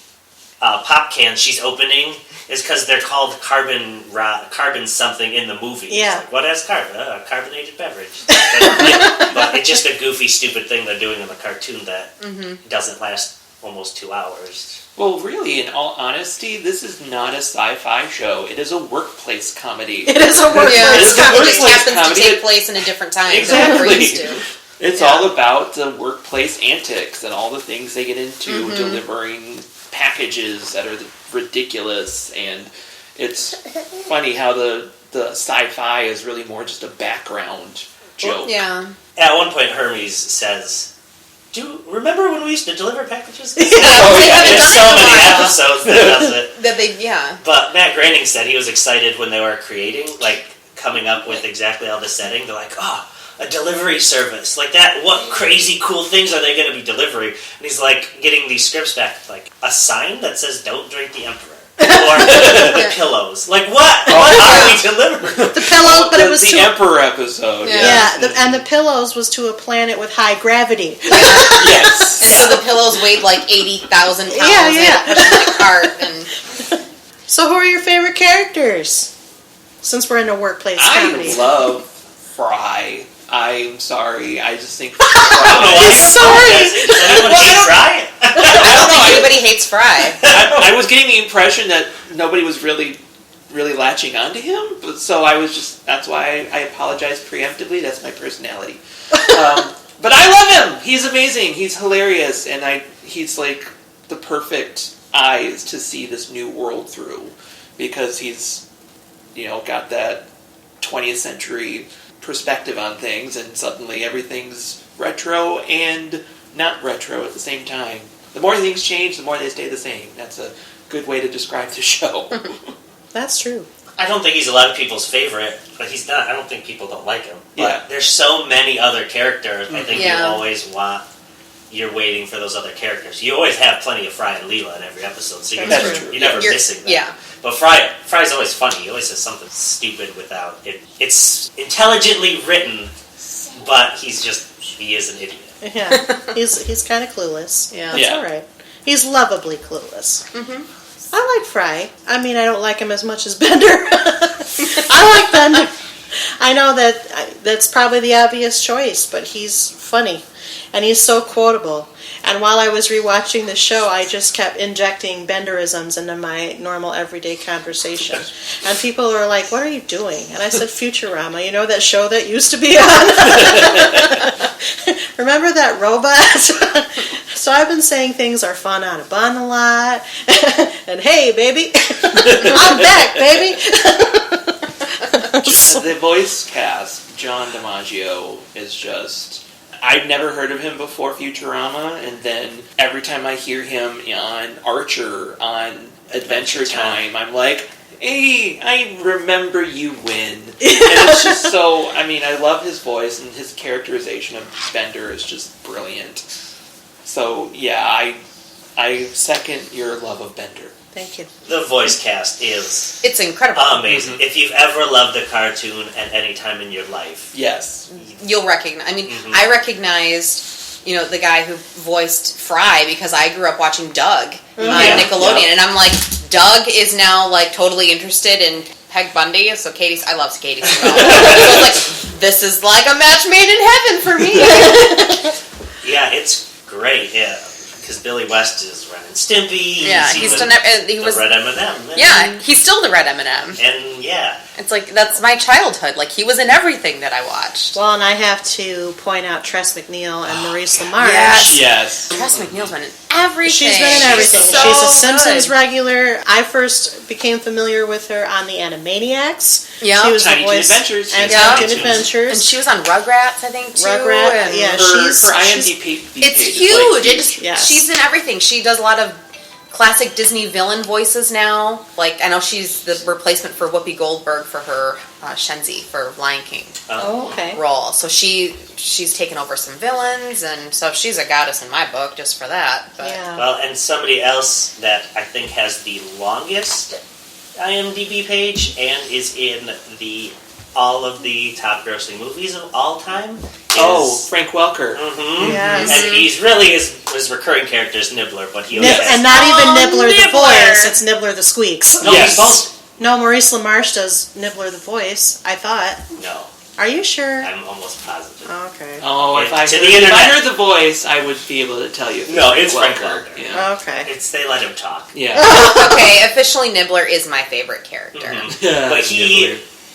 pop cans she's opening is because they're called carbon something in the movie. Yeah. Like, what has carbon? A carbonated beverage. But it's just a goofy, stupid thing they're doing in the cartoon that doesn't last almost 2 hours. Well, really, in all honesty, this is not a sci-fi show. It is a workplace comedy. It is a workplace comedy. It just happens to take place in a different time. Exactly. Than It's all about the workplace antics and all the things they get into, delivering packages that are ridiculous. And it's funny how the sci-fi is really more just a background joke. Yeah. At one point, Hermes says, "Do you remember when we used to deliver packages?" There's so many episodes that does it. But Matt Groening said he was excited when they were creating, like, coming up with exactly all the setting. They're like, a delivery service. Like that, what crazy cool things are they going to be delivering? And he's like, getting these scripts back, like, a sign that says, "Don't drink the Emperor." Or the pillows. Like, what? What are we delivering? The pillows, but it was the Emperor episode. and the pillows was to a planet with high gravity. Yes. And so the pillows weighed like 80,000 pounds. Yeah. They had to push them in a cart. And So who are your favorite characters? Since we're in a workplace comedy. I love Fry. I'm sorry. I just think Fry. Does anyone hate Fry? I don't think anybody hates Fry. I was getting the impression that nobody was really latching onto him, so I was just, that's why I apologize preemptively. That's my personality. But I love him. He's amazing. He's hilarious, and he's like the perfect eyes to see this new world through, because he's, got that 20th century perspective on things, and suddenly everything's retro and not retro at the same time. The more things change, the more they stay the same. That's a good way to describe the show. That's true. I don't think he's a lot of people's favorite, but he's not. I don't think people don't like him. But there's so many other characters. I think you always you're waiting for those other characters. You always have plenty of Fry and Leela in every episode, so you're never missing them. Yeah. But Fry's always funny. He always says something stupid without it. It's intelligently written, but he is an idiot. Yeah, he's kind of clueless. Yeah, that's all right. He's lovably clueless. I like Fry. I mean, I don't like him as much as Bender. I like Bender. I know that's probably the obvious choice, but he's funny. And he's so quotable. And while I was rewatching the show, I just kept injecting Benderisms into my normal everyday conversation. And people are like, what are you doing? And I said, Futurama. You know that show that used to be on? Remember that robot? So I've been saying things are fun on a bun a lot. And hey, baby, I'm back, baby. The voice cast, John DiMaggio, is just... I'd never heard of him before Futurama, and then every time I hear him on Archer, on Adventure Time, I'm like, hey, I remember you win. And it's just so, I mean, I love his voice, and his characterization of Bender is just brilliant. So, yeah, I second your love of Bender. Thank you. The voice cast is... It's incredible. Amazing. Mm-hmm. If you've ever loved a cartoon at any time in your life... Yes. You'll recognize... I mean, I recognized, the guy who voiced Fry because I grew up watching Doug on Nickelodeon. And I'm like, Doug is now, totally interested in Peg Bundy. So I love Katie Seagal. So I was like, this is like a match made in heaven for me. Yeah, it's great, yeah. Because Billy West is Ren and Stimpy. Yeah, he's done it. He was Red M&M. Yeah, he's still the Red M&M. And yeah, it's like that's my childhood. He was in everything that I watched. Well, and I have to point out Tress MacNeille and Maurice LaMarche. Yes. Tress MacNeille's been in everything. She's been in everything. So She's a Simpsons good. regular. I first became familiar with her on the Animaniacs. Yeah, she was Tiny the voice Toon Adventures. and Yeah. Tiny Toon Adventures. And she was on Rugrats, I think, too. Rugrats, yeah. Her IMDb It's page huge. Is Yes. She's in everything. She does a lot of classic Disney villain voices now. I know she's the replacement for Whoopi Goldberg for her Shenzi for Lion King Okay. role. So she's taken over some villains, and so she's a goddess in my book just for that. But. Yeah. well, and somebody else that I think has the longest IMDb page and is in all of the top grossing movies of all time. Frank Welker. Mm-hmm. Yes. And he's really his recurring character is Nibbler, but he always And not even Nibbler the voice, it's Nibbler the Squeaks. No, Yes. he's both. No, Maurice LaMarche does Nibbler the voice, I thought. No, Are you sure? I'm almost positive. Okay. Oh, if I To heard, the if I internet. heard the voice, I would be able to tell you. If No, it's Frank Welker. Yeah. Okay. They let him talk. Yeah. Okay, officially Nibbler is my favorite character. Mm-hmm. But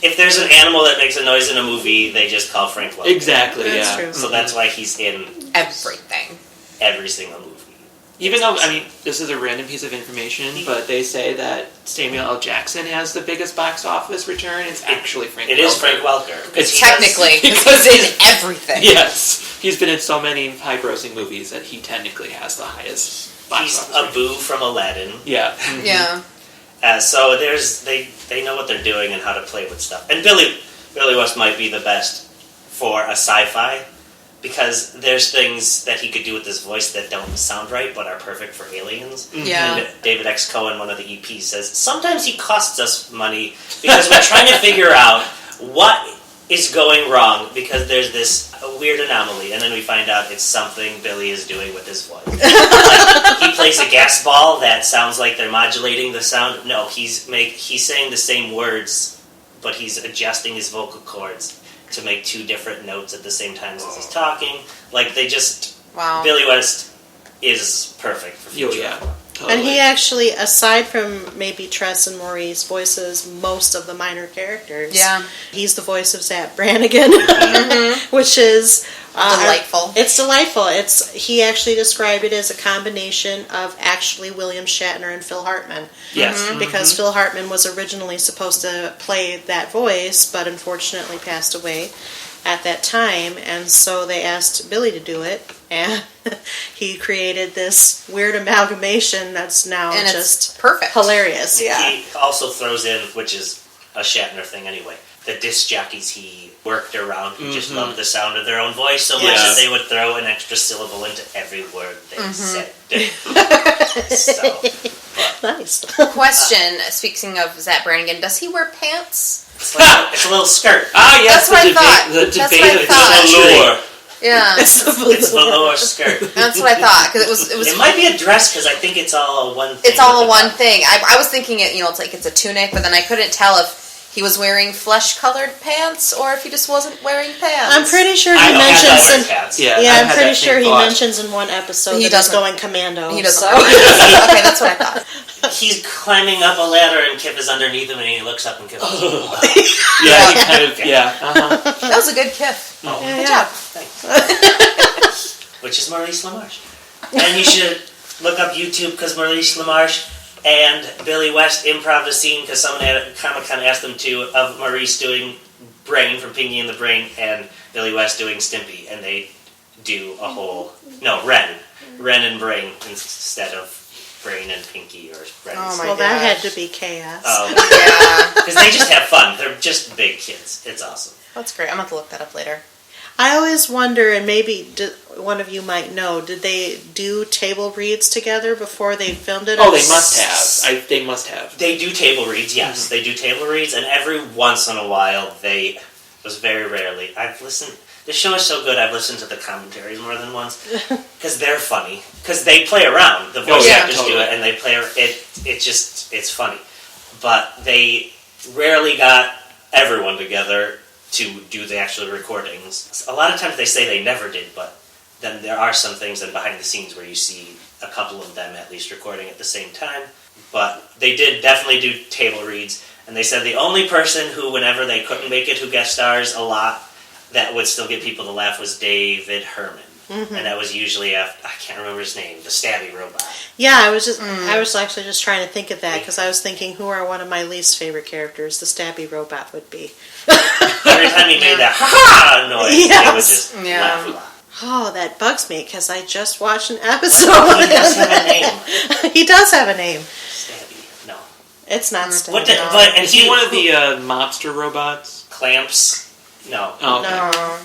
if there's an animal that makes a noise in a movie, they just call Frank Welker. Exactly, That's yeah. true. So that's why he's in Everything. every single movie. Even though, this is a random piece of information, but they say that Samuel L. Jackson has the biggest box office return. It's actually Frank Welker. It is Frank Welker. It's Technically, because because he's in everything. Yes. He's been in so many high-grossing movies that he technically has the highest box He's office a return. boo from Aladdin. Yeah. Yeah. So they know what they're doing and how to play with stuff. And Billy West might be the best for a sci-fi because there's things that he could do with his voice that don't sound right but are perfect for aliens. Yeah. And David X. Cohen, one of the EPs, says sometimes he costs us money because we're trying to figure out what is going wrong because there's this weird anomaly, and then we find out it's something Billy is doing with his voice. He plays a gas ball that sounds like they're modulating the sound. No, he's saying the same words, but he's adjusting his vocal cords to make two different notes at the same time as he's talking. Wow. Billy West is perfect for Futurama. Yeah. Totally. And he actually, aside from maybe Tress and Maurice, voices most of the minor characters. Yeah. He's the voice of Zap Brannigan, which is Delightful. It's delightful. He actually described it as a combination of actually William Shatner and Phil Hartman. Yes. Because Phil Hartman was originally supposed to play that voice, but unfortunately passed away at that time, and so they asked Billy to do it, and he created this weird amalgamation that's now And it's just perfect. hilarious. Yeah. He also throws in, which is a Shatner thing anyway, the disc jockeys he worked around who just loved the sound of their own voice so much that they would throw an extra syllable into every word they said. Nice. Question, speaking of Zap Brannigan, does he wear pants? It's a little skirt. Ah, yes, That's what I thought. The That's debate what I of thought. the century. Yeah. It's velour skirt. That's what I thought, because it was It might be a dress because I think it's all one thing. It's all a one thing. I was thinking it's a tunic, but then I couldn't tell if he was wearing flesh-colored pants, or if he just wasn't wearing pants. I'm pretty sure he mentions I'm pretty sure he mentions in one episode that he's going commando. He doesn't. Okay, that's what I thought. He's climbing up a ladder and Kip is underneath him and he looks up and Kip goes, Yeah, he kind of, That was a good Kip. Oh, good job. Thanks. Which is Maurice LaMarche. And you should look up YouTube because Maurice LaMarche and Billy West improv a scene because someone at Comic-Con asked them to, of Maurice doing Brain from Pinky and the Brain and Billy West doing Stimpy. And they do a whole, Ren and Brain instead of Brain and Pinky or Ren. Oh my Well, that had to be chaos. Oh, yeah. Because they just have fun. They're just big kids. It's awesome. That's great. I'm going to have to look that up later. I always wonder, and maybe one of you might know, did they do table reads together before they filmed it? Oh, they must have. They must have. They do table reads, yes. Mm-hmm. They do table reads, and every once in a while, was very rarely, I've listened, the show is so good, I've listened to the commentaries more than once, because they're funny. Because they play around, the voice actors do it, and they play, it's funny. But they rarely got everyone together to do the actual recordings. A lot of times they say they never did, but then there are some things in behind the scenes where you see a couple of them at least recording at the same time. But they did definitely do table reads, and they said the only person who, whenever they couldn't make it, who guest stars a lot, that would still get people to laugh was David Herman. Mm-hmm. And that was usually, I can't remember his name, the stabby robot. Yeah, I was actually just trying to think of that, because I was thinking who are one of my least favorite characters the stabby robot would be. Every time he made that ha-ha noise, it would just laugh a lot. Oh, that bugs me, because I just watched an episode. He does have a name. He does have a name. Stabby, no. It's not Stabby. And is he one of the mobster robots? Clamps? No. Oh, okay. No.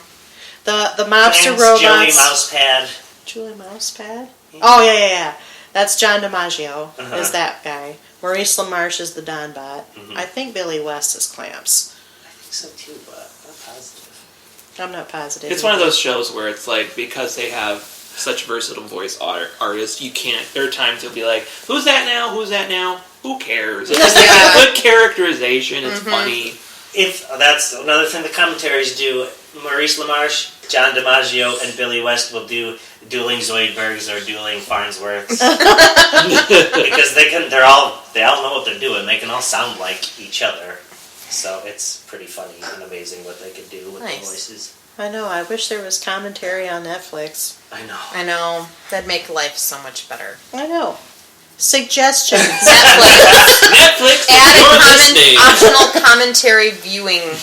The mobster Clamps, robots. Julie Mousepad. Julie Mousepad? Oh, yeah. That's John DiMaggio, is that guy. Maurice LaMarche is the Donbot. Mm-hmm. I think Billy West is Clamps. I think so too, but I'm not positive. I'm not positive. It's one of those shows where it's like, because they have such versatile voice artists, there are times you'll be like, who's that now? Who cares? It's just like a good characterization. It's funny. That's another thing the commentaries do. Maurice LaMarche, John DiMaggio, and Billy West will do dueling Zoidbergs or dueling Farnsworths because they all know what they're doing. They can all sound like each other, so it's pretty funny and amazing what they could do with the voices. I know. I wish there was commentary on Netflix. I know. That'd make life so much better. I know. Suggestions. Netflix. Add a optional commentary viewing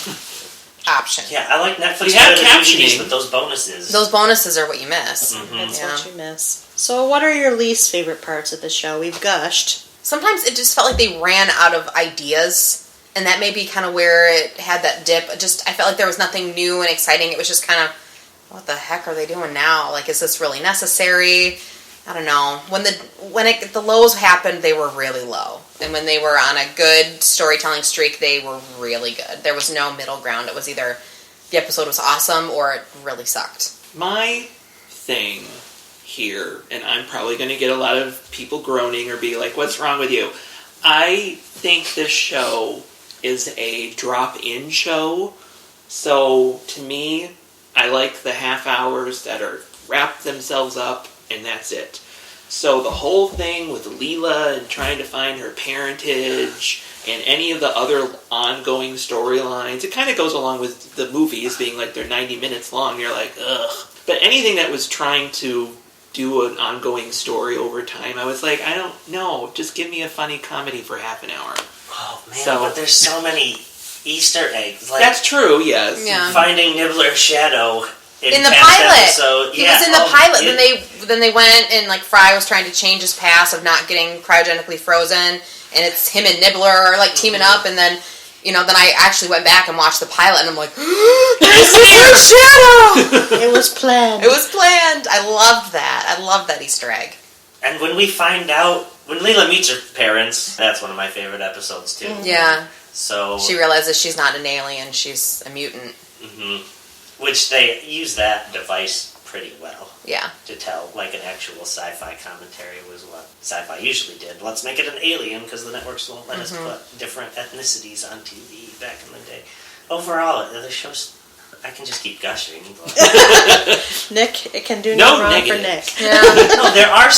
option. Yeah, I like Netflix better than DVDs with those bonuses. Those bonuses are what you miss. Mm-hmm. That's what you miss. So what are your least favorite parts of the show? We've gushed. Sometimes it just felt like they ran out of ideas, and that may be kind of where it had that dip. I felt like there was nothing new and exciting. It was just kind of, what the heck are they doing now? Like, is this really necessary? I don't know. When the lows happened, they were really low. And when they were on a good storytelling streak, they were really good. There was no middle ground. It was either the episode was awesome or it really sucked. My thing here, and I'm probably going to get a lot of people groaning or be like, what's wrong with you? I think this show is a drop-in show. So, to me, I like the half hours that are wrap themselves up, and that's it. So the whole thing with Leela and trying to find her parentage and any of the other ongoing storylines, it kind of goes along with the movies being like they're 90 minutes long. You're like, ugh. But anything that was trying to do an ongoing story over time, I was like, I don't know. Just give me a funny comedy for half an hour. Oh, man, but there's so many Easter eggs. Like, that's true, yes. Yeah. Finding Nibbler's shadow in the pilot. Episode. He was in the pilot. Then they went and like Fry was trying to change his past of not getting cryogenically frozen, and it's him and Nibbler like teaming up, and then then I actually went back and watched the pilot, and I'm like, there's Nibbler's shadow. It was planned. It was planned. I loved that. I loved that Easter egg. And when we find out when Leela meets her parents, that's one of my favorite episodes too. Yeah. So she realizes she's not an alien; she's a mutant. Mm-hmm. Which they use that device pretty well. Yeah. To tell, like an actual sci-fi commentary was what sci-fi usually did. Let's make it an alien because the networks won't let us put different ethnicities on TV back in the day. Overall, the show's... I can just keep gushing. Nick, it can do no wrong negative. for Nick. Yeah. No, there are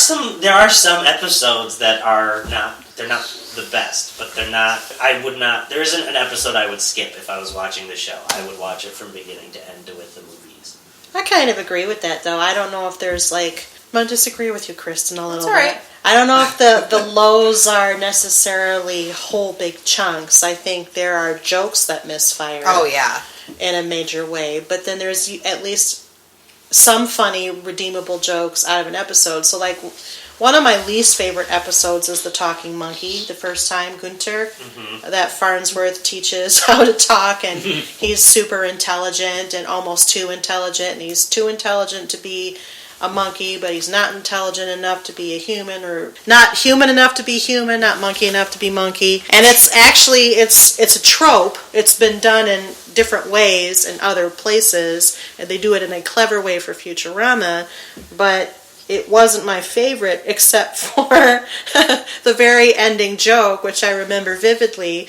some episodes that are not. They're not the best, but they're not. I would not. There isn't an episode I would skip if I was watching the show. I would watch it from beginning to end with the movies. I kind of agree with that, though. I don't know if there's like... I'm going to disagree with you, Kristen, a little bit. That's all right. I don't know if the lows are necessarily whole big chunks. I think there are jokes that misfire. Oh, yeah. In a major way. But then there's at least some funny, redeemable jokes out of an episode. So, like, one of my least favorite episodes is the talking monkey, the first time, Gunter, that Farnsworth teaches how to talk, and he's super intelligent and almost too intelligent, and he's too intelligent to be a monkey, but he's not intelligent enough to be a human, or not human enough to be human, not monkey enough to be monkey. And it's actually, it's a trope. It's been done in different ways in other places, and they do it in a clever way for Futurama, but it wasn't my favorite except for the very ending joke, which I remember vividly,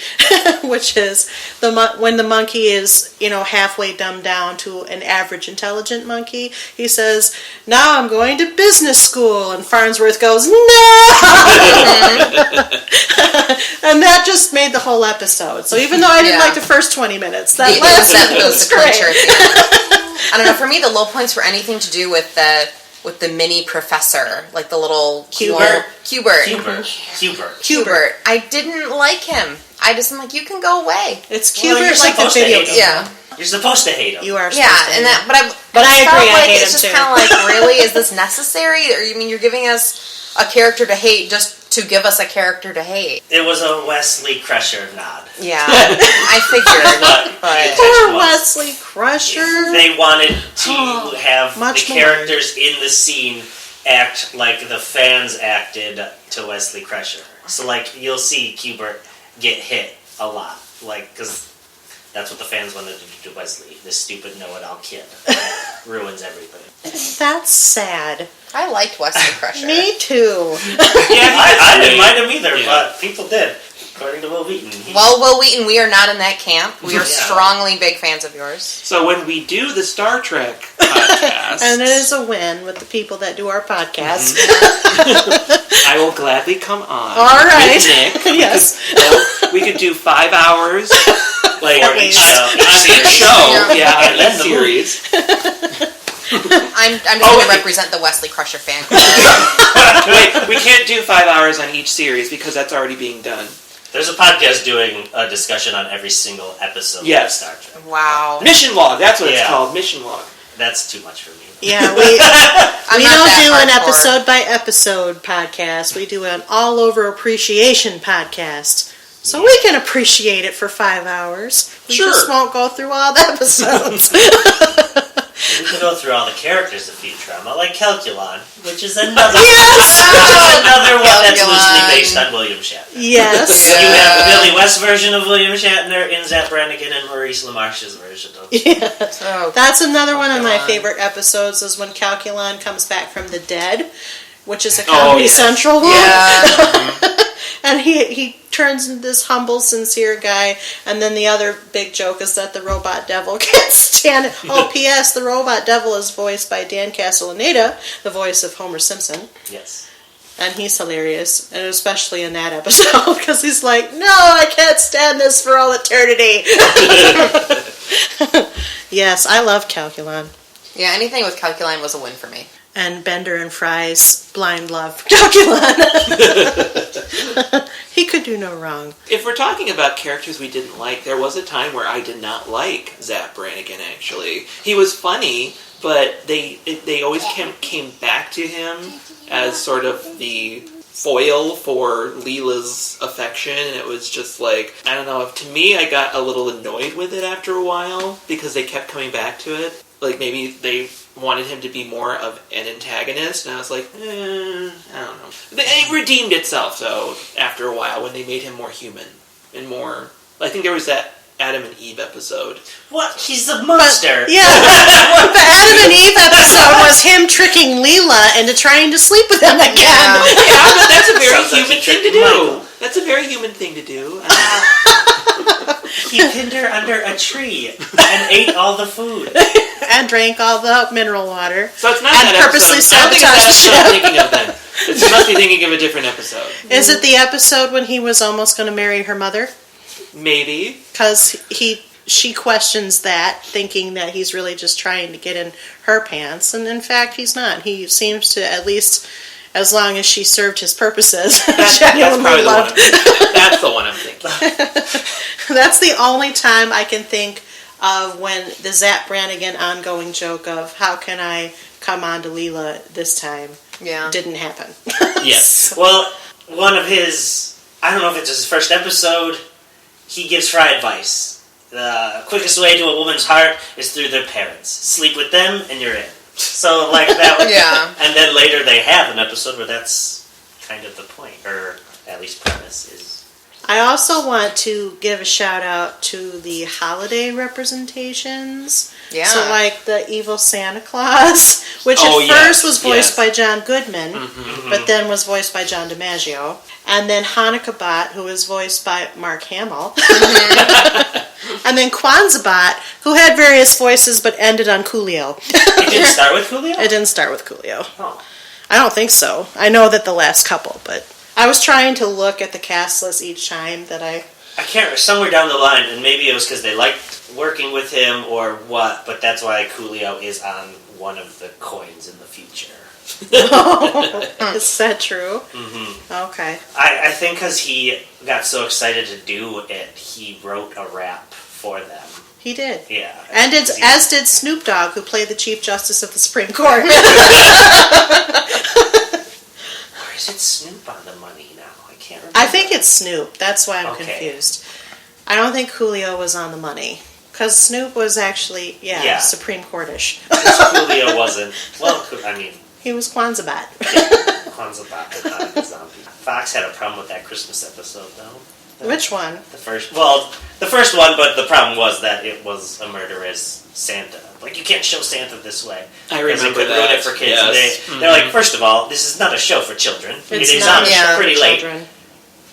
which is when the monkey is, halfway dumbed down to an average intelligent monkey, he says, "Now I'm going to business school," and Farnsworth goes, "No!" And that just made the whole episode. So even though I didn't like the first 20 minutes, that last was great. I don't know, for me the low points were anything to do with the mini professor, like the little Hubert. I didn't like him. I'm like, you can go away. It's Hubert, like the video game. Yeah. You're supposed to hate him. You are supposed to hate him. But I agree, I hate it's him just too. kind of like, really, is this necessary? Or you're giving us a character to hate just to give us a character to hate? It was a Wesley Crusher nod. Yeah, I figured. But Poor Wesley Crusher. They wanted to have the much characters in the scene act like the fans acted to Wesley Crusher. So, like, you'll see Hubert get hit a lot. Like, because that's what the fans wanted to do to Wesley. This stupid know-it-all kid that ruins everything. That's sad. I liked Wesley Crusher. Me too. Yeah, I didn't mind him either, but people did, according to Will Wheaton. Well, Will Wheaton, we are not in that camp. We are strongly big fans of yours. So when we do the Star Trek podcast... And it is a win with the people that do our podcast. I will gladly come on. All right. With Nick. Yes. We could do 5 hours... Like, on each show. On each series. I'm just going to represent the Wesley Crusher fan club. Wait, we can't do 5 hours on each series because that's already being done. There's a podcast doing a discussion on every single episode of Star Trek. Wow. Mission Log, that's what it's called, Mission Log. That's too much for me. Yeah, we don't do an episode-by-episode podcast. We do an all-over appreciation podcast. So we can appreciate it for 5 hours. We just won't go through all the episodes. We can go through all the characters of Futurama, like Calculon, which is another another one that's loosely based on William Shatner. Yes. You have the Billy West version of William Shatner, Zapp Brannigan, and Maurice LaMarche's version of That's another one of my favorite episodes, is when Calculon comes back from the dead, which is a Comedy Central one. Yeah. And he turns into this humble, sincere guy. And then the other big joke is that the robot devil can't stand it. Oh, P.S. The robot devil is voiced by Dan Castellaneta, the voice of Homer Simpson. Yes. And he's hilarious, and especially in that episode, because he's like, "No, I can't stand this for all eternity." Yes, I love Calculon. Yeah, anything with Calculon was a win for me. And Bender and Fry's blind love for Calculon. He could do no wrong. If we're talking about characters we didn't like, there was a time where I did not like Zapp Brannigan, actually. He was funny, but they always came back to him as sort of the foil for Leela's affection, and it was just like, I don't know, to me I got a little annoyed with it after a while, because they kept coming back to it. Like, maybe they wanted him to be more of an antagonist, and I was like, I don't know. It redeemed itself, though, after a while, when they made him more human, and more... I think there was that Adam and Eve episode. What? He's a monster! The Adam and Eve episode was tricking Leela into trying to sleep with him again. Yeah, but that's a very Sounds like human you thing to tricked do. Michael. That's a very human thing to do. He pinned her under a tree and ate all the food. And drank all the mineral water. So it's not And that purposely episode. I don't think it's sabotaged the that episode ship. I'm thinking of then. You must be thinking of a different episode. Is it the episode when he was almost going to marry her mother? Maybe. Because she questions that, thinking that he's really just trying to get in her pants, and in fact he's not. He seems to, at least as long as she served his purposes, That's genuinely probably the one loved. I'm thinking. That's the one I'm thinking. That's the only time I can think of when the Zap Brannigan ongoing joke of how can I come on to Leela this time didn't happen. Yes. Well, one of his, I don't know if it's his first episode, he gives Fry advice. The quickest way to a woman's heart is through their parents. Sleep with them and you're in. So, like that. Yeah. And then later they have an episode where that's kind of the point, or at least premise is. I also want to give a shout out to the holiday representations. Yeah. So like the evil Santa Claus, which at first was voiced by John Goodman, but then was voiced by John DiMaggio. And then Hanukkah Bot, who was voiced by Mark Hamill. And then Kwanzaa Bot, who had various voices but ended on Coolio. It didn't start with Julio? It didn't start with Coolio. Oh. I don't think so. I know that the last couple, but I was trying to look at the cast list each time that I can't, somewhere down the line, and maybe it was because they liked working with him or what, but that's why Coolio is on one of the coins in the future. Is that true? Mm-hmm. Okay. I think because he got so excited to do it, he wrote a rap for them. He did. Yeah. And as did Snoop Dogg, who played the Chief Justice of the Supreme Court. Or is it Snoop on the money now? I can't remember. I think it's Snoop. That's why I'm Okay. confused. I don't think Coolio was on the money. Because Snoop was actually, Supreme Court-ish. Coolio wasn't. Well, I mean... He was Kwanzaa Bot. Yeah, Kwanzaa Bot, but not a zombie. Fox had a problem with that Christmas episode, though. Which one? The first one, but the problem was that it was a murderous Santa. Like, you can't show Santa this way. I remember it could that. ruin it for kids. Yes. They're like, first of all, this is not a show for children. It It's is not on a show pretty for late. children.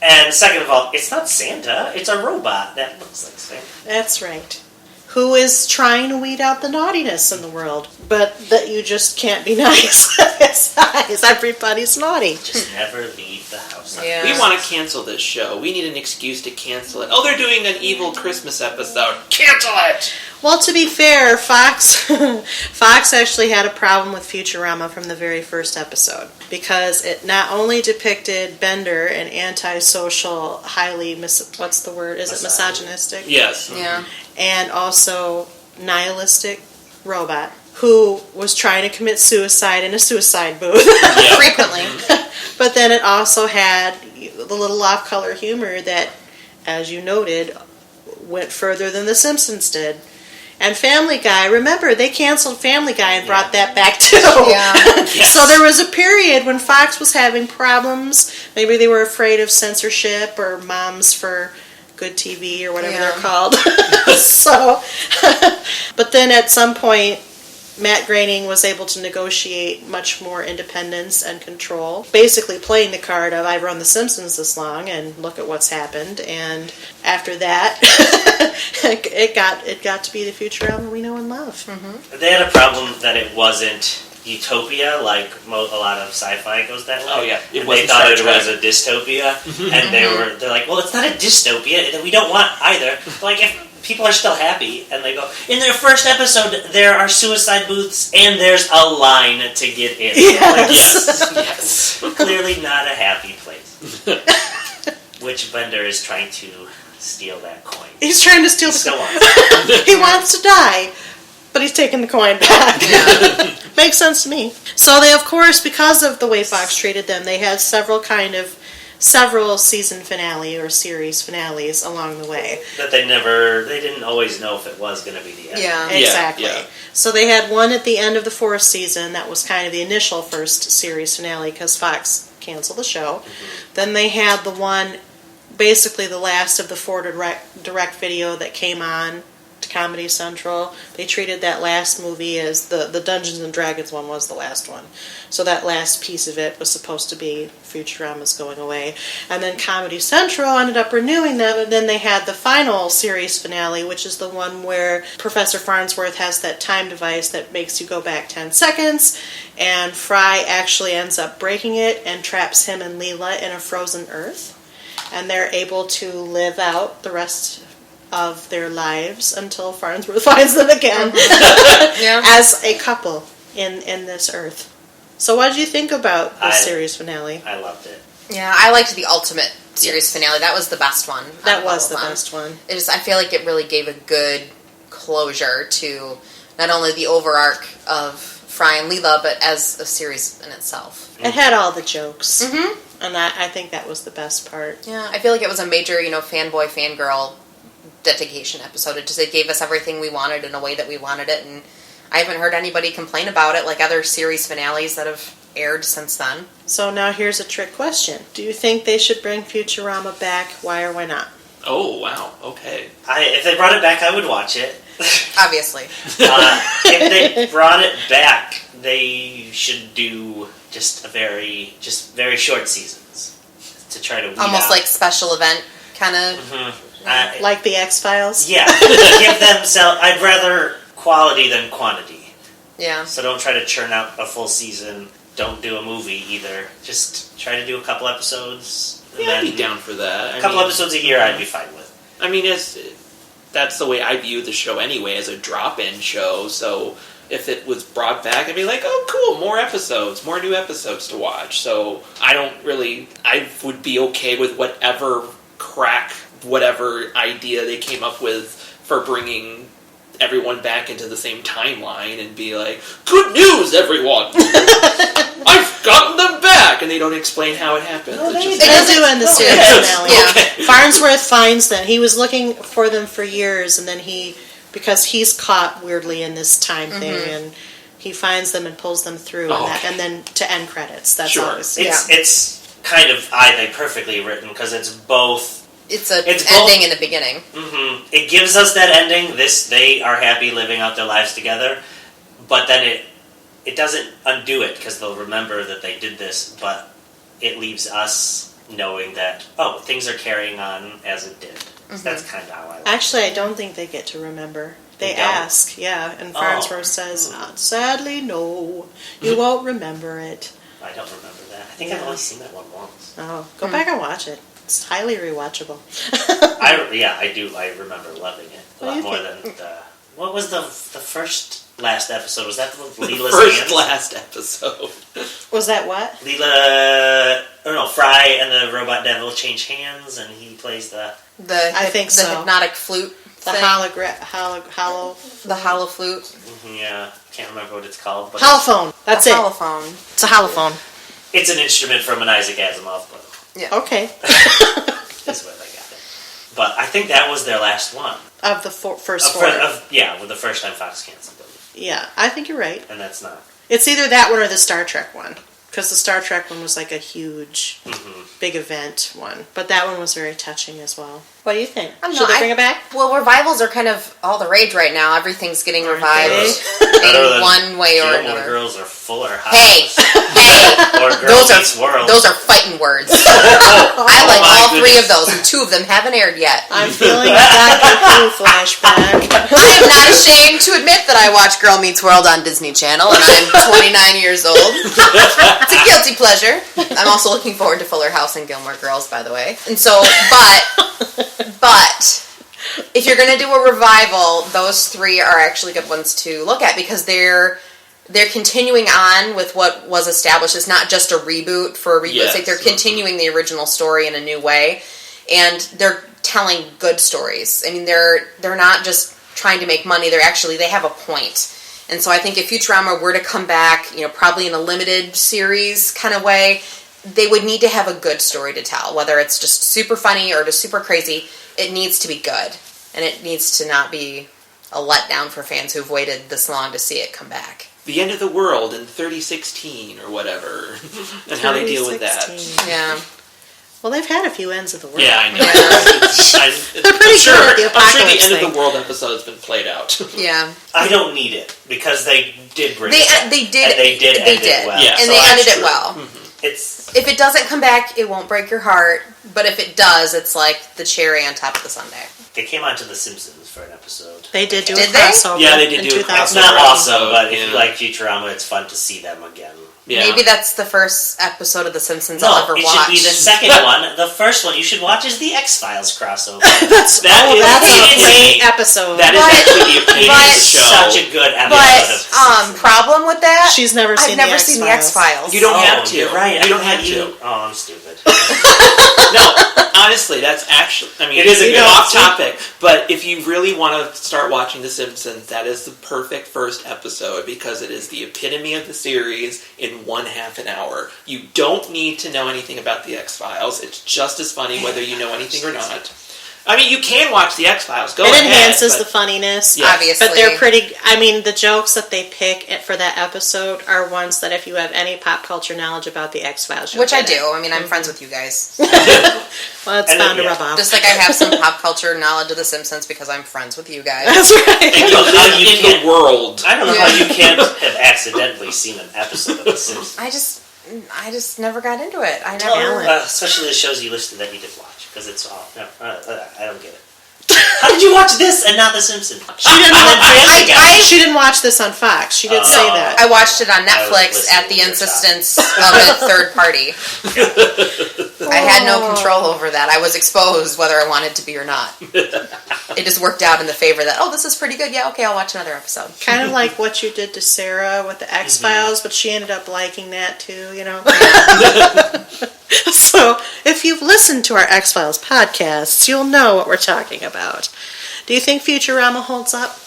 And second of all, it's not Santa. It's a robot that looks like Santa. That's right. Who is trying to weed out the naughtiness in the world, but that you just can't be nice. Everybody's naughty. Just never leave the house. Yeah. We want to cancel this show. We need an excuse to cancel it. Oh, they're doing an evil Christmas episode. Cancel it! Well, to be fair, Fox actually had a problem with Futurama from the very first episode because it not only depicted Bender, an antisocial, highly what's the word? Is it misogynistic? Yes. Yeah. And also nihilistic robot who was trying to commit suicide in a suicide booth. Yeah. Frequently. But then it also had the little off-color humor that, as you noted, went further than The Simpsons did. And Family Guy, remember, they canceled Family Guy and brought that back too. Yeah. So there was a period when Fox was having problems. Maybe they were afraid of censorship or Moms for Good TV or whatever they're called. But then at some point, Matt Groening was able to negotiate much more independence and control, basically playing the card of I've run The Simpsons this long and look at what's happened. And after that, it got to be the Futurama we know and love. Mm-hmm. They had a problem that it wasn't utopia, like a lot of sci-fi goes that way. Oh, yeah. It They wasn't thought it Star was a dystopia, and they're like, well, it's not a dystopia. We don't want either. Like, if people are still happy, and they go, in their first episode, there are suicide booths, and there's a line to get in. Yes. Yes. Clearly not a happy place. Which Bender is trying to steal that coin. He's trying to steal He the still coin. wants it. He wants to die, but he's taking the coin back. Makes sense to me. So they, of course, because of the way Fox treated them, they had several season finale or series finales along the way. That they didn't always know if it was going to be the end. Yeah. Exactly. Yeah. So they had one at the end of the fourth season that was kind of the initial first series finale because Fox canceled the show. Mm-hmm. Then they had the one, basically the last of the 4 direct video that came on to Comedy Central. They treated that last movie as the Dungeons and Dragons one was the last one. So that last piece of it was supposed to be Futurama's going away. And then Comedy Central ended up renewing them, and then they had the final series finale, which is the one where Professor Farnsworth has that time device that makes you go back 10 seconds, and Fry actually ends up breaking it and traps him and Leela in a frozen earth. And they're able to live out the rest of their lives until Farnsworth finds them again as a couple in this earth. So what did you think about the series finale? I loved it. Yeah, I liked the ultimate series finale. That was the best one. That was the best one. I feel like it really gave a good closure to not only the overarch of Fry and Leela, but as a series in itself. It had all the jokes. Mm-hmm. And I think that was the best part. Yeah, I feel like it was a major, fanboy, fangirl dedication episode. It gave us everything we wanted in a way that we wanted it, and I haven't heard anybody complain about it like other series finales that have aired since then. So now here's a trick question. Do you think they should bring Futurama back? Why or why not? Oh, wow. Okay. If they brought it back, I would watch it. Obviously. If they brought it back, they should do just very short seasons to try to weed almost out. Like special event kind of. Mm-hmm. Like the X-Files? Yeah. Give them I'd rather quality than quantity. Yeah. So don't try to churn out a full season. Don't do a movie either. Just try to do a couple episodes. Yeah, I'd be down for that. A couple episodes a year, I'd be fine with. I mean, that's the way I view the show anyway, as a drop-in show. So if it was brought back, I'd be like, oh, cool, more episodes, more new episodes to watch. So I would be okay with whatever idea they came up with for bringing everyone back into the same timeline and be like, good news, everyone! I've gotten them back! And they don't explain how it happened. No, they do in the series finale. Yeah. Okay. Farnsworth finds them. He was looking for them for years, and then because he's caught weirdly in this time thing, and he finds them and pulls them through, and then to end credits. That's sure. always, It's kind of, I think, perfectly written, because it's both. It's ending and a beginning. Mm-hmm. It gives us that ending. They are happy living out their lives together, but then it doesn't undo it, because they'll remember that they did this, but it leaves us knowing that, things are carrying on as it did. So that's kind of how I like it. Actually, I don't think they get to remember. They don't? ask, and Farnsworth says, sadly, no, you won't remember it. I don't remember that. I think I've only seen that one once. Oh, go back and watch it. It's highly rewatchable. I do. I remember loving it a lot more than the. What was the last episode? Was that Leela's hands? Last episode. Was that what? Fry and the robot devil change hands, and he plays the hypnotic flute. The the hollow flute. Mm-hmm, yeah, can't remember what it's called. But holophone. That's it. Holophone. It's a holophone. It's an instrument from an Isaac Asimov book. Yeah. Okay. That's where they got it. But I think that was their last one. Of the first four. With the first time Fox canceled them. Yeah, I think you're right. And that's not. It's either that one or the Star Trek one. Because the Star Trek one was like a huge, big event one. But that one was very touching as well. What do you think? Should they bring it back? Well, revivals are kind of all the rage right now. Everything's getting revived in one way or another. Gilmore Girls or Fuller House. Hey! Or Girl Meets World. Those are fighting words. I like all three of those, and two of them haven't aired yet. I'm feeling a Doctor Who flashback. I am not ashamed to admit that I watch Girl Meets World on Disney Channel, and I'm 29 years old. It's a guilty pleasure. I'm also looking forward to Fuller House and Gilmore Girls, by the way. And so, but if you're going to do a revival, those three are actually good ones to look at, because they're continuing on with what was established. It's not just a reboot for a reboot. Yes. It's like they're continuing the original story in a new way, and they're telling good stories. I mean, they're not just trying to make money. They have a point. And so I think if Futurama were to come back, probably in a limited series kind of way, they would need to have a good story to tell. Whether it's just super funny or just super crazy, it needs to be good. And it needs to not be a letdown for fans who've waited this long to see it come back. The end of the world in 3016 or whatever. And how they deal with that. Yeah. Well, they've had a few ends of the world. Yeah, I know. They're pretty good at the I'm sure apocalypse the end thing. of the world episode has been played out. Yeah. I don't need it because they did bring They it up. did. And they did end it well. Yeah. And So they ended that's it true. well. It's If it doesn't come back, it won't break your heart. But if it does, it's like the cherry on top of the sundae. they came onto The Simpsons for an episode. They did do Did a they? crossover. Yeah, they did in do a 2000. It's not awesome, but if Yeah. you like Futurama, it's fun to see them again. Yeah. Maybe that's the first episode of The Simpsons No, I'll ever it watch. should be the second one. The first one you should watch is the X-Files crossover. That's That is- that's a it's great a- episode. That is But- actually the epitome of the It's show. such a good episode But of Simpsons. problem with that, She's never seen I've never the seen the X-Files. X-Files. You don't have to. You're right. You don't have to. Oh, I'm stupid. No, honestly, that's actually. I mean, It is a it's good off episode. topic, but if you really want to start watching The Simpsons, that is the perfect first episode because it is the epitome of the series in 1/2 an hour. You don't need to know anything about the X-Files. It's just as funny whether you know anything or not. I mean, you can watch the X-Files. Go It ahead. enhances but- the funniness. Yeah. Obviously. But they're pretty. I mean, the jokes that they pick for that episode are ones that, if you have any pop culture knowledge about the X-Files, you'll Which I get it. do. I mean, I'm friends with you guys. Well, it's And bound to then, rub off. Just like I have some pop culture knowledge of The Simpsons because I'm friends with you guys. That's right. And you live in the world. I don't know Yeah. how you can't have accidentally seen an episode of The Simpsons. I just never got into it. I never. Talent. Especially the shows you listed that you did watch, because it's all. No, I don't get it. How did you watch this and not The Simpsons? She didn't, Family Guy. she didn't watch this on Fox. She did say that. I watched it on I was Netflix listening at the to your insistence of a third party. I had no control over that. I was exposed whether I wanted to be or not. It just worked out in the favor that, oh, this is pretty good. Yeah, okay, I'll watch another episode. Kind of like what you did to Sarah with the X-Files, but she ended up liking that too, you know? So, if you've listened to our X-Files podcasts, you'll know what we're talking about. Do you think Futurama holds up?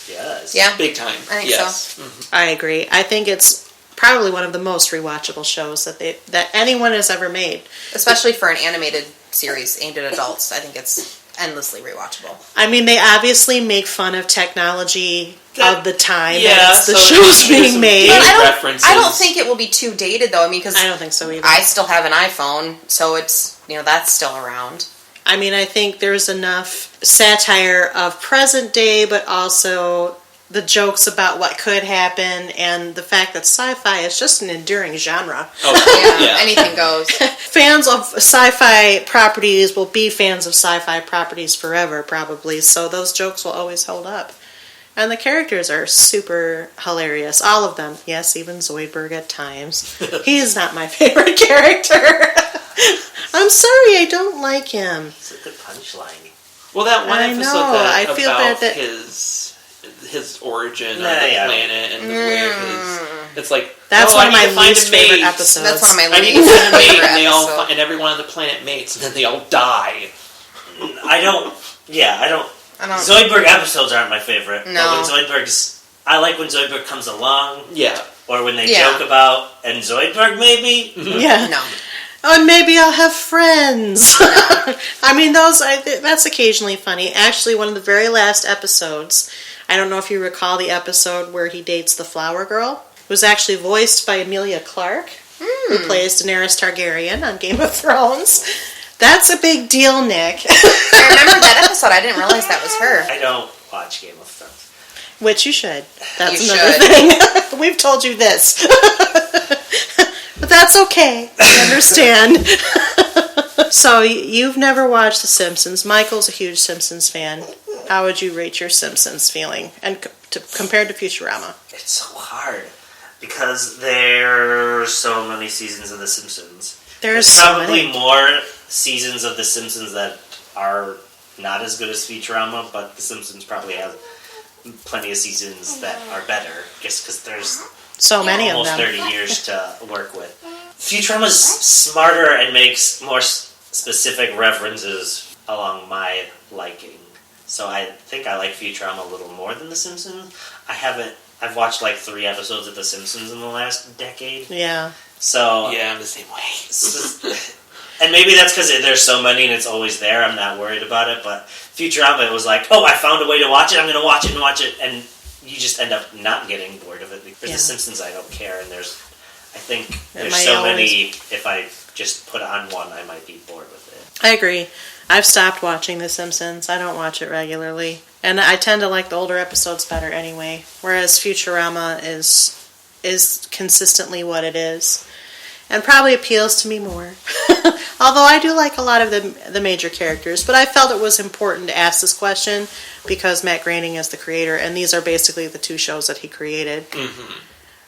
Yes. Yeah. Big time. I think yes. I agree. I think it's probably one of the most rewatchable shows that anyone has ever made. Especially for an animated series aimed at adults. I think it's endlessly rewatchable. I mean, they obviously make fun of technology of the time Yeah, that the so show's there's being some made. dated But references. I don't think it will be too dated though. I mean, because I don't think so either. I still have an iPhone, so it's that's still around. I mean, I think there's enough satire of present day, but also the jokes about what could happen and the fact that sci-fi is just an enduring genre. Oh, Yeah, yeah. anything goes. Fans of sci-fi properties will be fans of sci-fi properties forever, probably, so those jokes will always hold up. And the characters are super hilarious. All of them. Yes, even Zoidberg at times. He's not my favorite character. I'm sorry, I don't like him. It's a good punchline. Well, that one I episode know, that I feel about that- his origin Yeah, on the yeah. planet and the way it's like That's oh, one I of need my to find least a favorite mate. episodes. That's one of my I need to least find a mate, favorite and they all episodes. and everyone on the planet mates, and then they all die. I don't. Zoidberg episodes aren't my favorite. No. But when I like when Zoidberg comes along, Yeah, or when they Yeah. joke about and Zoidberg maybe. Yeah. No. Oh, and maybe I'll have friends. I mean, that's occasionally funny. Actually, one of the very last episodes, I don't know if you recall the episode where he dates the flower girl. It was actually voiced by Emilia Clarke, who plays Daenerys Targaryen on Game of Thrones. That's a big deal, Nick. I remember that episode. I didn't realize that was her. I don't watch Game of Thrones. Which you should. That's You another thing. We've told you this. But that's okay. I understand. So, you've never watched The Simpsons. Michael's a huge Simpsons fan. How would you rate your Simpsons feeling and compared to Futurama? It's so hard because there's so many seasons of The Simpsons. There's so probably many. more seasons of The Simpsons that are not as good as Futurama, but The Simpsons probably have plenty of seasons that are better, just because there's So many of almost them. 30 years to work with. Futurama's smarter and makes more specific references along my liking. So I think I like Futurama a little more than The Simpsons. I've watched like 3 episodes of The Simpsons in the last decade. Yeah. So yeah, I'm the same way. and maybe that's because there's so many and it's always there. I'm not worried about it. But Futurama, it was like, oh, I found a way to watch it. I'm going to watch it and watch it. And you just end up not getting bored of it. Because Yeah. The Simpsons, I don't care. And I think It there's might so always- many, if I just put on one, I might be bored with it. I agree. I've stopped watching The Simpsons. I don't watch it regularly. And I tend to like the older episodes better anyway. Whereas Futurama is consistently what it is. And probably appeals to me more. Although I do like a lot of the major characters. But I felt it was important to ask this question because Matt Groening is the creator. And these are basically the two shows that he created. Mm-hmm.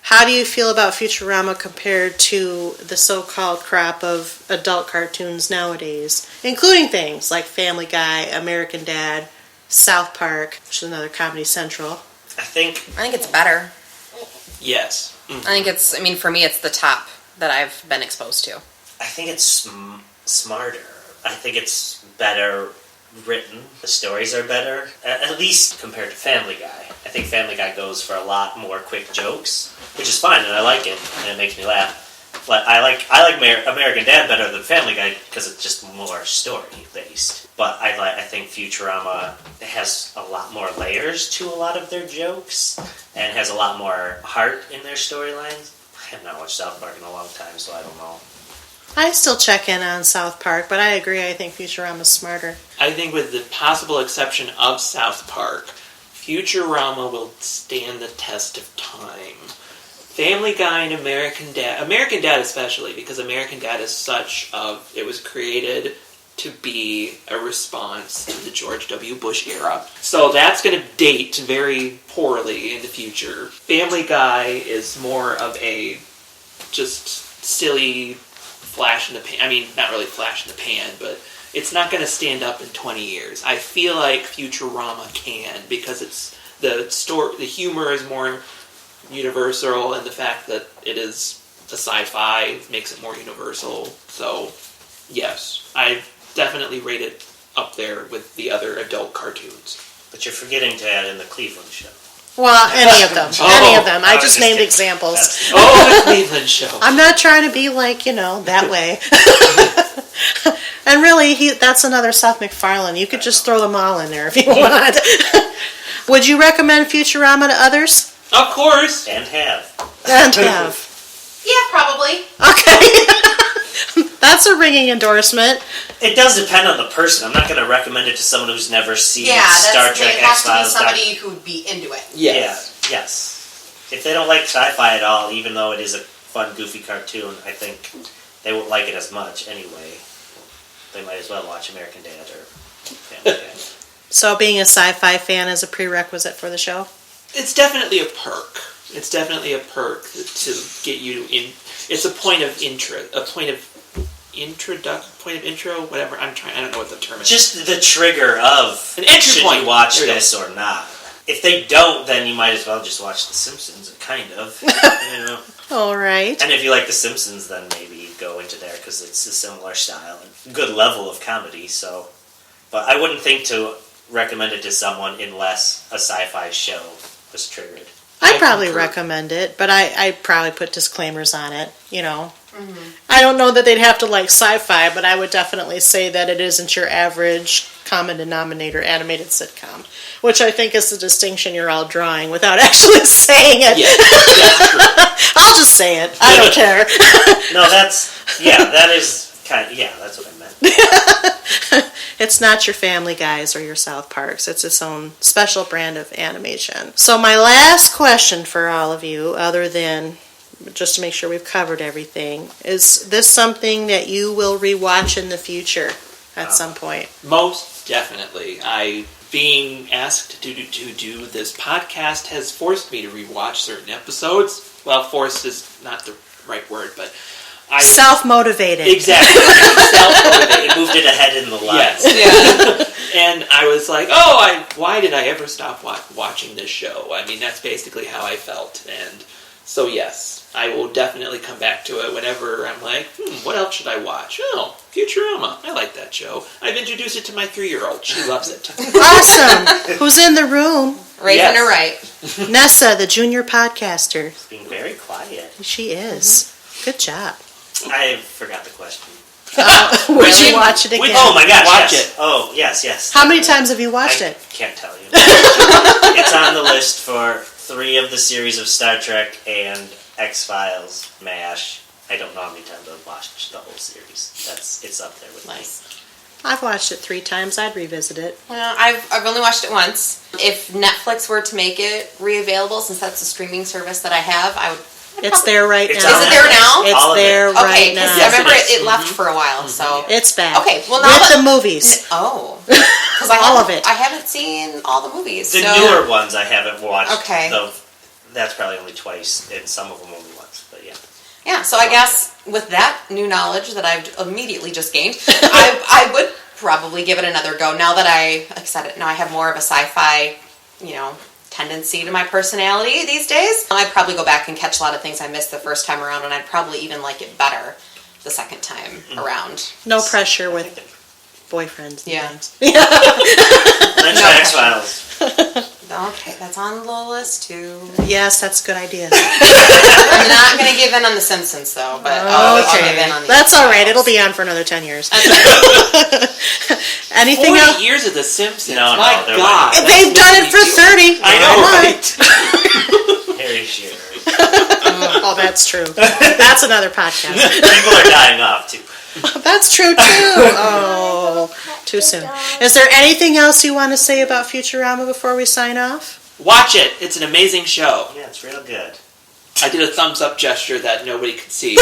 How do you feel about Futurama compared to the so-called crop of adult cartoons nowadays, including things like Family Guy, American Dad, South Park, which is another Comedy Central? I think it's better. Yes. Mm-hmm. I mean, for me, it's the top that I've been exposed to. I think it's smarter. I think it's better written. The stories are better, at least compared to Family Guy. I think Family Guy goes for a lot more quick jokes, which is fine, and I like it, and it makes me laugh. But I like American Dad better than Family Guy because it's just more story-based. But I think Futurama has a lot more layers to a lot of their jokes, and has a lot more heart in their storylines. I have not watched South Park in a long time, so I don't know. I still check in on South Park, but I agree, I think Futurama's smarter. I think with the possible exception of South Park, Futurama will stand the test of time. Family Guy and American Dad especially, because American Dad is it was created to be a response to the George W. Bush era. So that's going to date very poorly in the future. Family Guy is more of a just silly flash in the pan. I mean, not really flash in the pan, but it's not going to stand up in 20 years. I feel like Futurama can, because the humor is more universal, and the fact that it is a sci-fi makes it more universal. So, yes, I definitely rate it up there with the other adult cartoons. But you're forgetting to add in the Cleveland Show. Well, any of them. Any of them. I just named examples. The Cleveland Show. I'm not trying to be like, that way. And really, that's another Seth MacFarlane. You could just throw them all in there if you want. Would you recommend Futurama to others? Of course. And have. Yeah, probably. Okay. That's a ringing endorsement. It does depend on the person. I'm not going to recommend it to someone who's never seen Star Trek, it has X-Files. to be somebody who'd be into it. Yes. Yeah, yes. If they don't like sci-fi at all, even though it is a fun, goofy cartoon, I think they won't like it as much anyway. They might as well watch American Dad or Family Guy. So being a sci-fi fan is a prerequisite for the show? It's definitely a perk. It's definitely a perk to get you in. It's a point of intro, whatever. I don't know what the term is. Just the trigger of an entry should point. You watch this or not. If they don't, then you might as well just watch The Simpsons, kind of. All right. And if you like The Simpsons, then maybe go into there because it's a similar style and good level of comedy. So, but I wouldn't think to recommend it to someone unless a sci-fi show was triggered. I'd probably recommend it, but I'd probably put disclaimers on it, Mm-hmm. I don't know that they'd have to like sci-fi, but I would definitely say that it isn't your average common denominator animated sitcom, which I think is the distinction you're all drawing without actually saying it. Yeah, I'll just say it. I don't care. No, that is kind of, that's what I meant. It's not your Family Guys or your South Parks. It's its own special brand of animation. So my last question for all of you, other than just to make sure we've covered everything, is this something that you will rewatch in the future at some point? Most definitely. Being asked to do this podcast has forced me to rewatch certain episodes. Well, forced is not the right word, but self-motivated. Exactly. Self-motivated. It moved it ahead in the line. Yes. Yeah. And I was like, why did I ever stop watching this show? I mean, that's basically how I felt. And so, yes, I will definitely come back to it whenever I'm like, what else should I watch? Oh, Futurama. I like that show. I've introduced it to my 3-year-old. She loves it. Awesome. Who's in the room? Raising her right. Nessa, the junior podcaster. Being very quiet. She is. Mm-hmm. Good job. I forgot the question. Would you watch it again? Oh my gosh, watch yes. it. Oh, yes. How many times have you watched it? Can't tell you. It's on the list for 3 of the series of Star Trek and X-Files, MASH, I don't normally tend to watch the whole series. It's up there with Nice. I've watched it 3 times. I'd revisit it. Well, I've only watched it once. If Netflix were to make it re-available, since that's the streaming service that I have, I would. It's there right It's now. Is it there now? It's there Okay, right because now. I remember it left for a while, so. It's back. Okay, well now with that- the movies. Oh. Because All of it. I haven't seen all the movies. The so. newer ones I haven't watched. Okay. Though that's probably only twice, and some of them only once. But yeah. Yeah, so I guess with that new knowledge that I've immediately just gained, I would probably give it another go. Now that like I said, now I have more of a sci-fi, tendency to my personality these days. I'd probably go back and catch a lot of things I missed the first time around, and I'd probably even like it better the second time around. No pressure with boyfriends. And Yeah. things. Let's try X-Files. Okay, that's on the list too. Yes, that's a good idea. I'm not going to give in on The Simpsons though, but I'll give in on the That's all right. It'll be on for another 10 years. Anything 40 else? years of The Simpsons. No, My they're God. like- They've done it for 30. I know, right? Harry Shearer. Oh, that's true. That's another podcast. People are dying off too. That's true, too. Oh, too soon. Is there anything else you want to say about Futurama before we sign off? Watch it. It's an amazing show. Yeah, it's real good. I did a thumbs up gesture that nobody could see.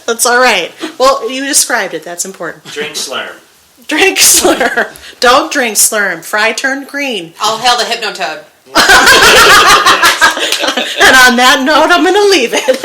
That's all right. Well, you described it. That's important. Drink Slurm. Drink Slurm. Don't drink Slurm. Fry turned green. I'll hail the Hypnotoad. And on that note, I'm going to leave it.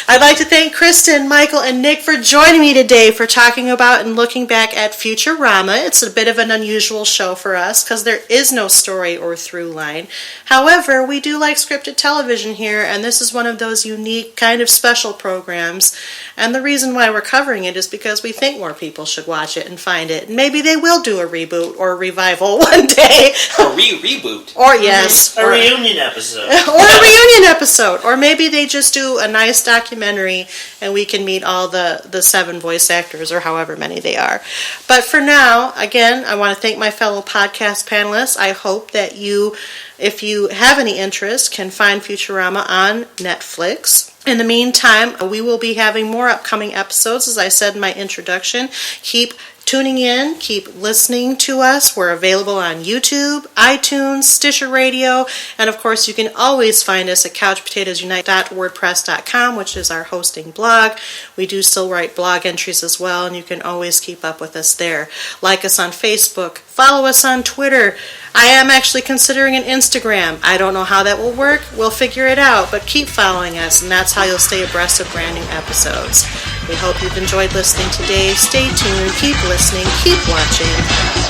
I'd like to thank Kristen, Michael, and Nick for joining me today for talking about and looking back at Futurama. It's a bit of an unusual show for us because there is no story or through line. However, we do like scripted television here, and this is one of those unique, kind of special programs. And the reason why we're covering it is because we think more people should watch it and find it. Maybe they will do a reboot or a revival one day. A reboot. Or yes. A reunion episode. Or a reunion episode. Or maybe they just do a nice documentary and we can meet all the 7 voice actors or however many they are. But for now, again, I want to thank my fellow podcast panelists. I hope that you, if you have any interest, can find Futurama on Netflix. In the meantime, we will be having more upcoming episodes, as I said in my introduction. Keep tuning in, keep listening to us. We're available on YouTube, iTunes, Stitcher Radio, and of course you can always find us at couchpotatoesunite.wordpress.com, which is our hosting blog. We do still write blog entries as well, and you can always keep up with us there. Like us on Facebook, follow us on Twitter. I am actually considering an Instagram. I don't know how that will work. We'll figure it out, but keep following us, and that's how you'll stay abreast of brand new episodes. We hope you've enjoyed listening today. Stay tuned, keep listening, keep watching.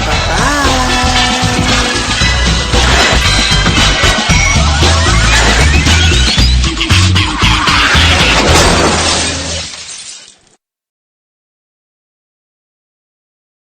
Bye-bye.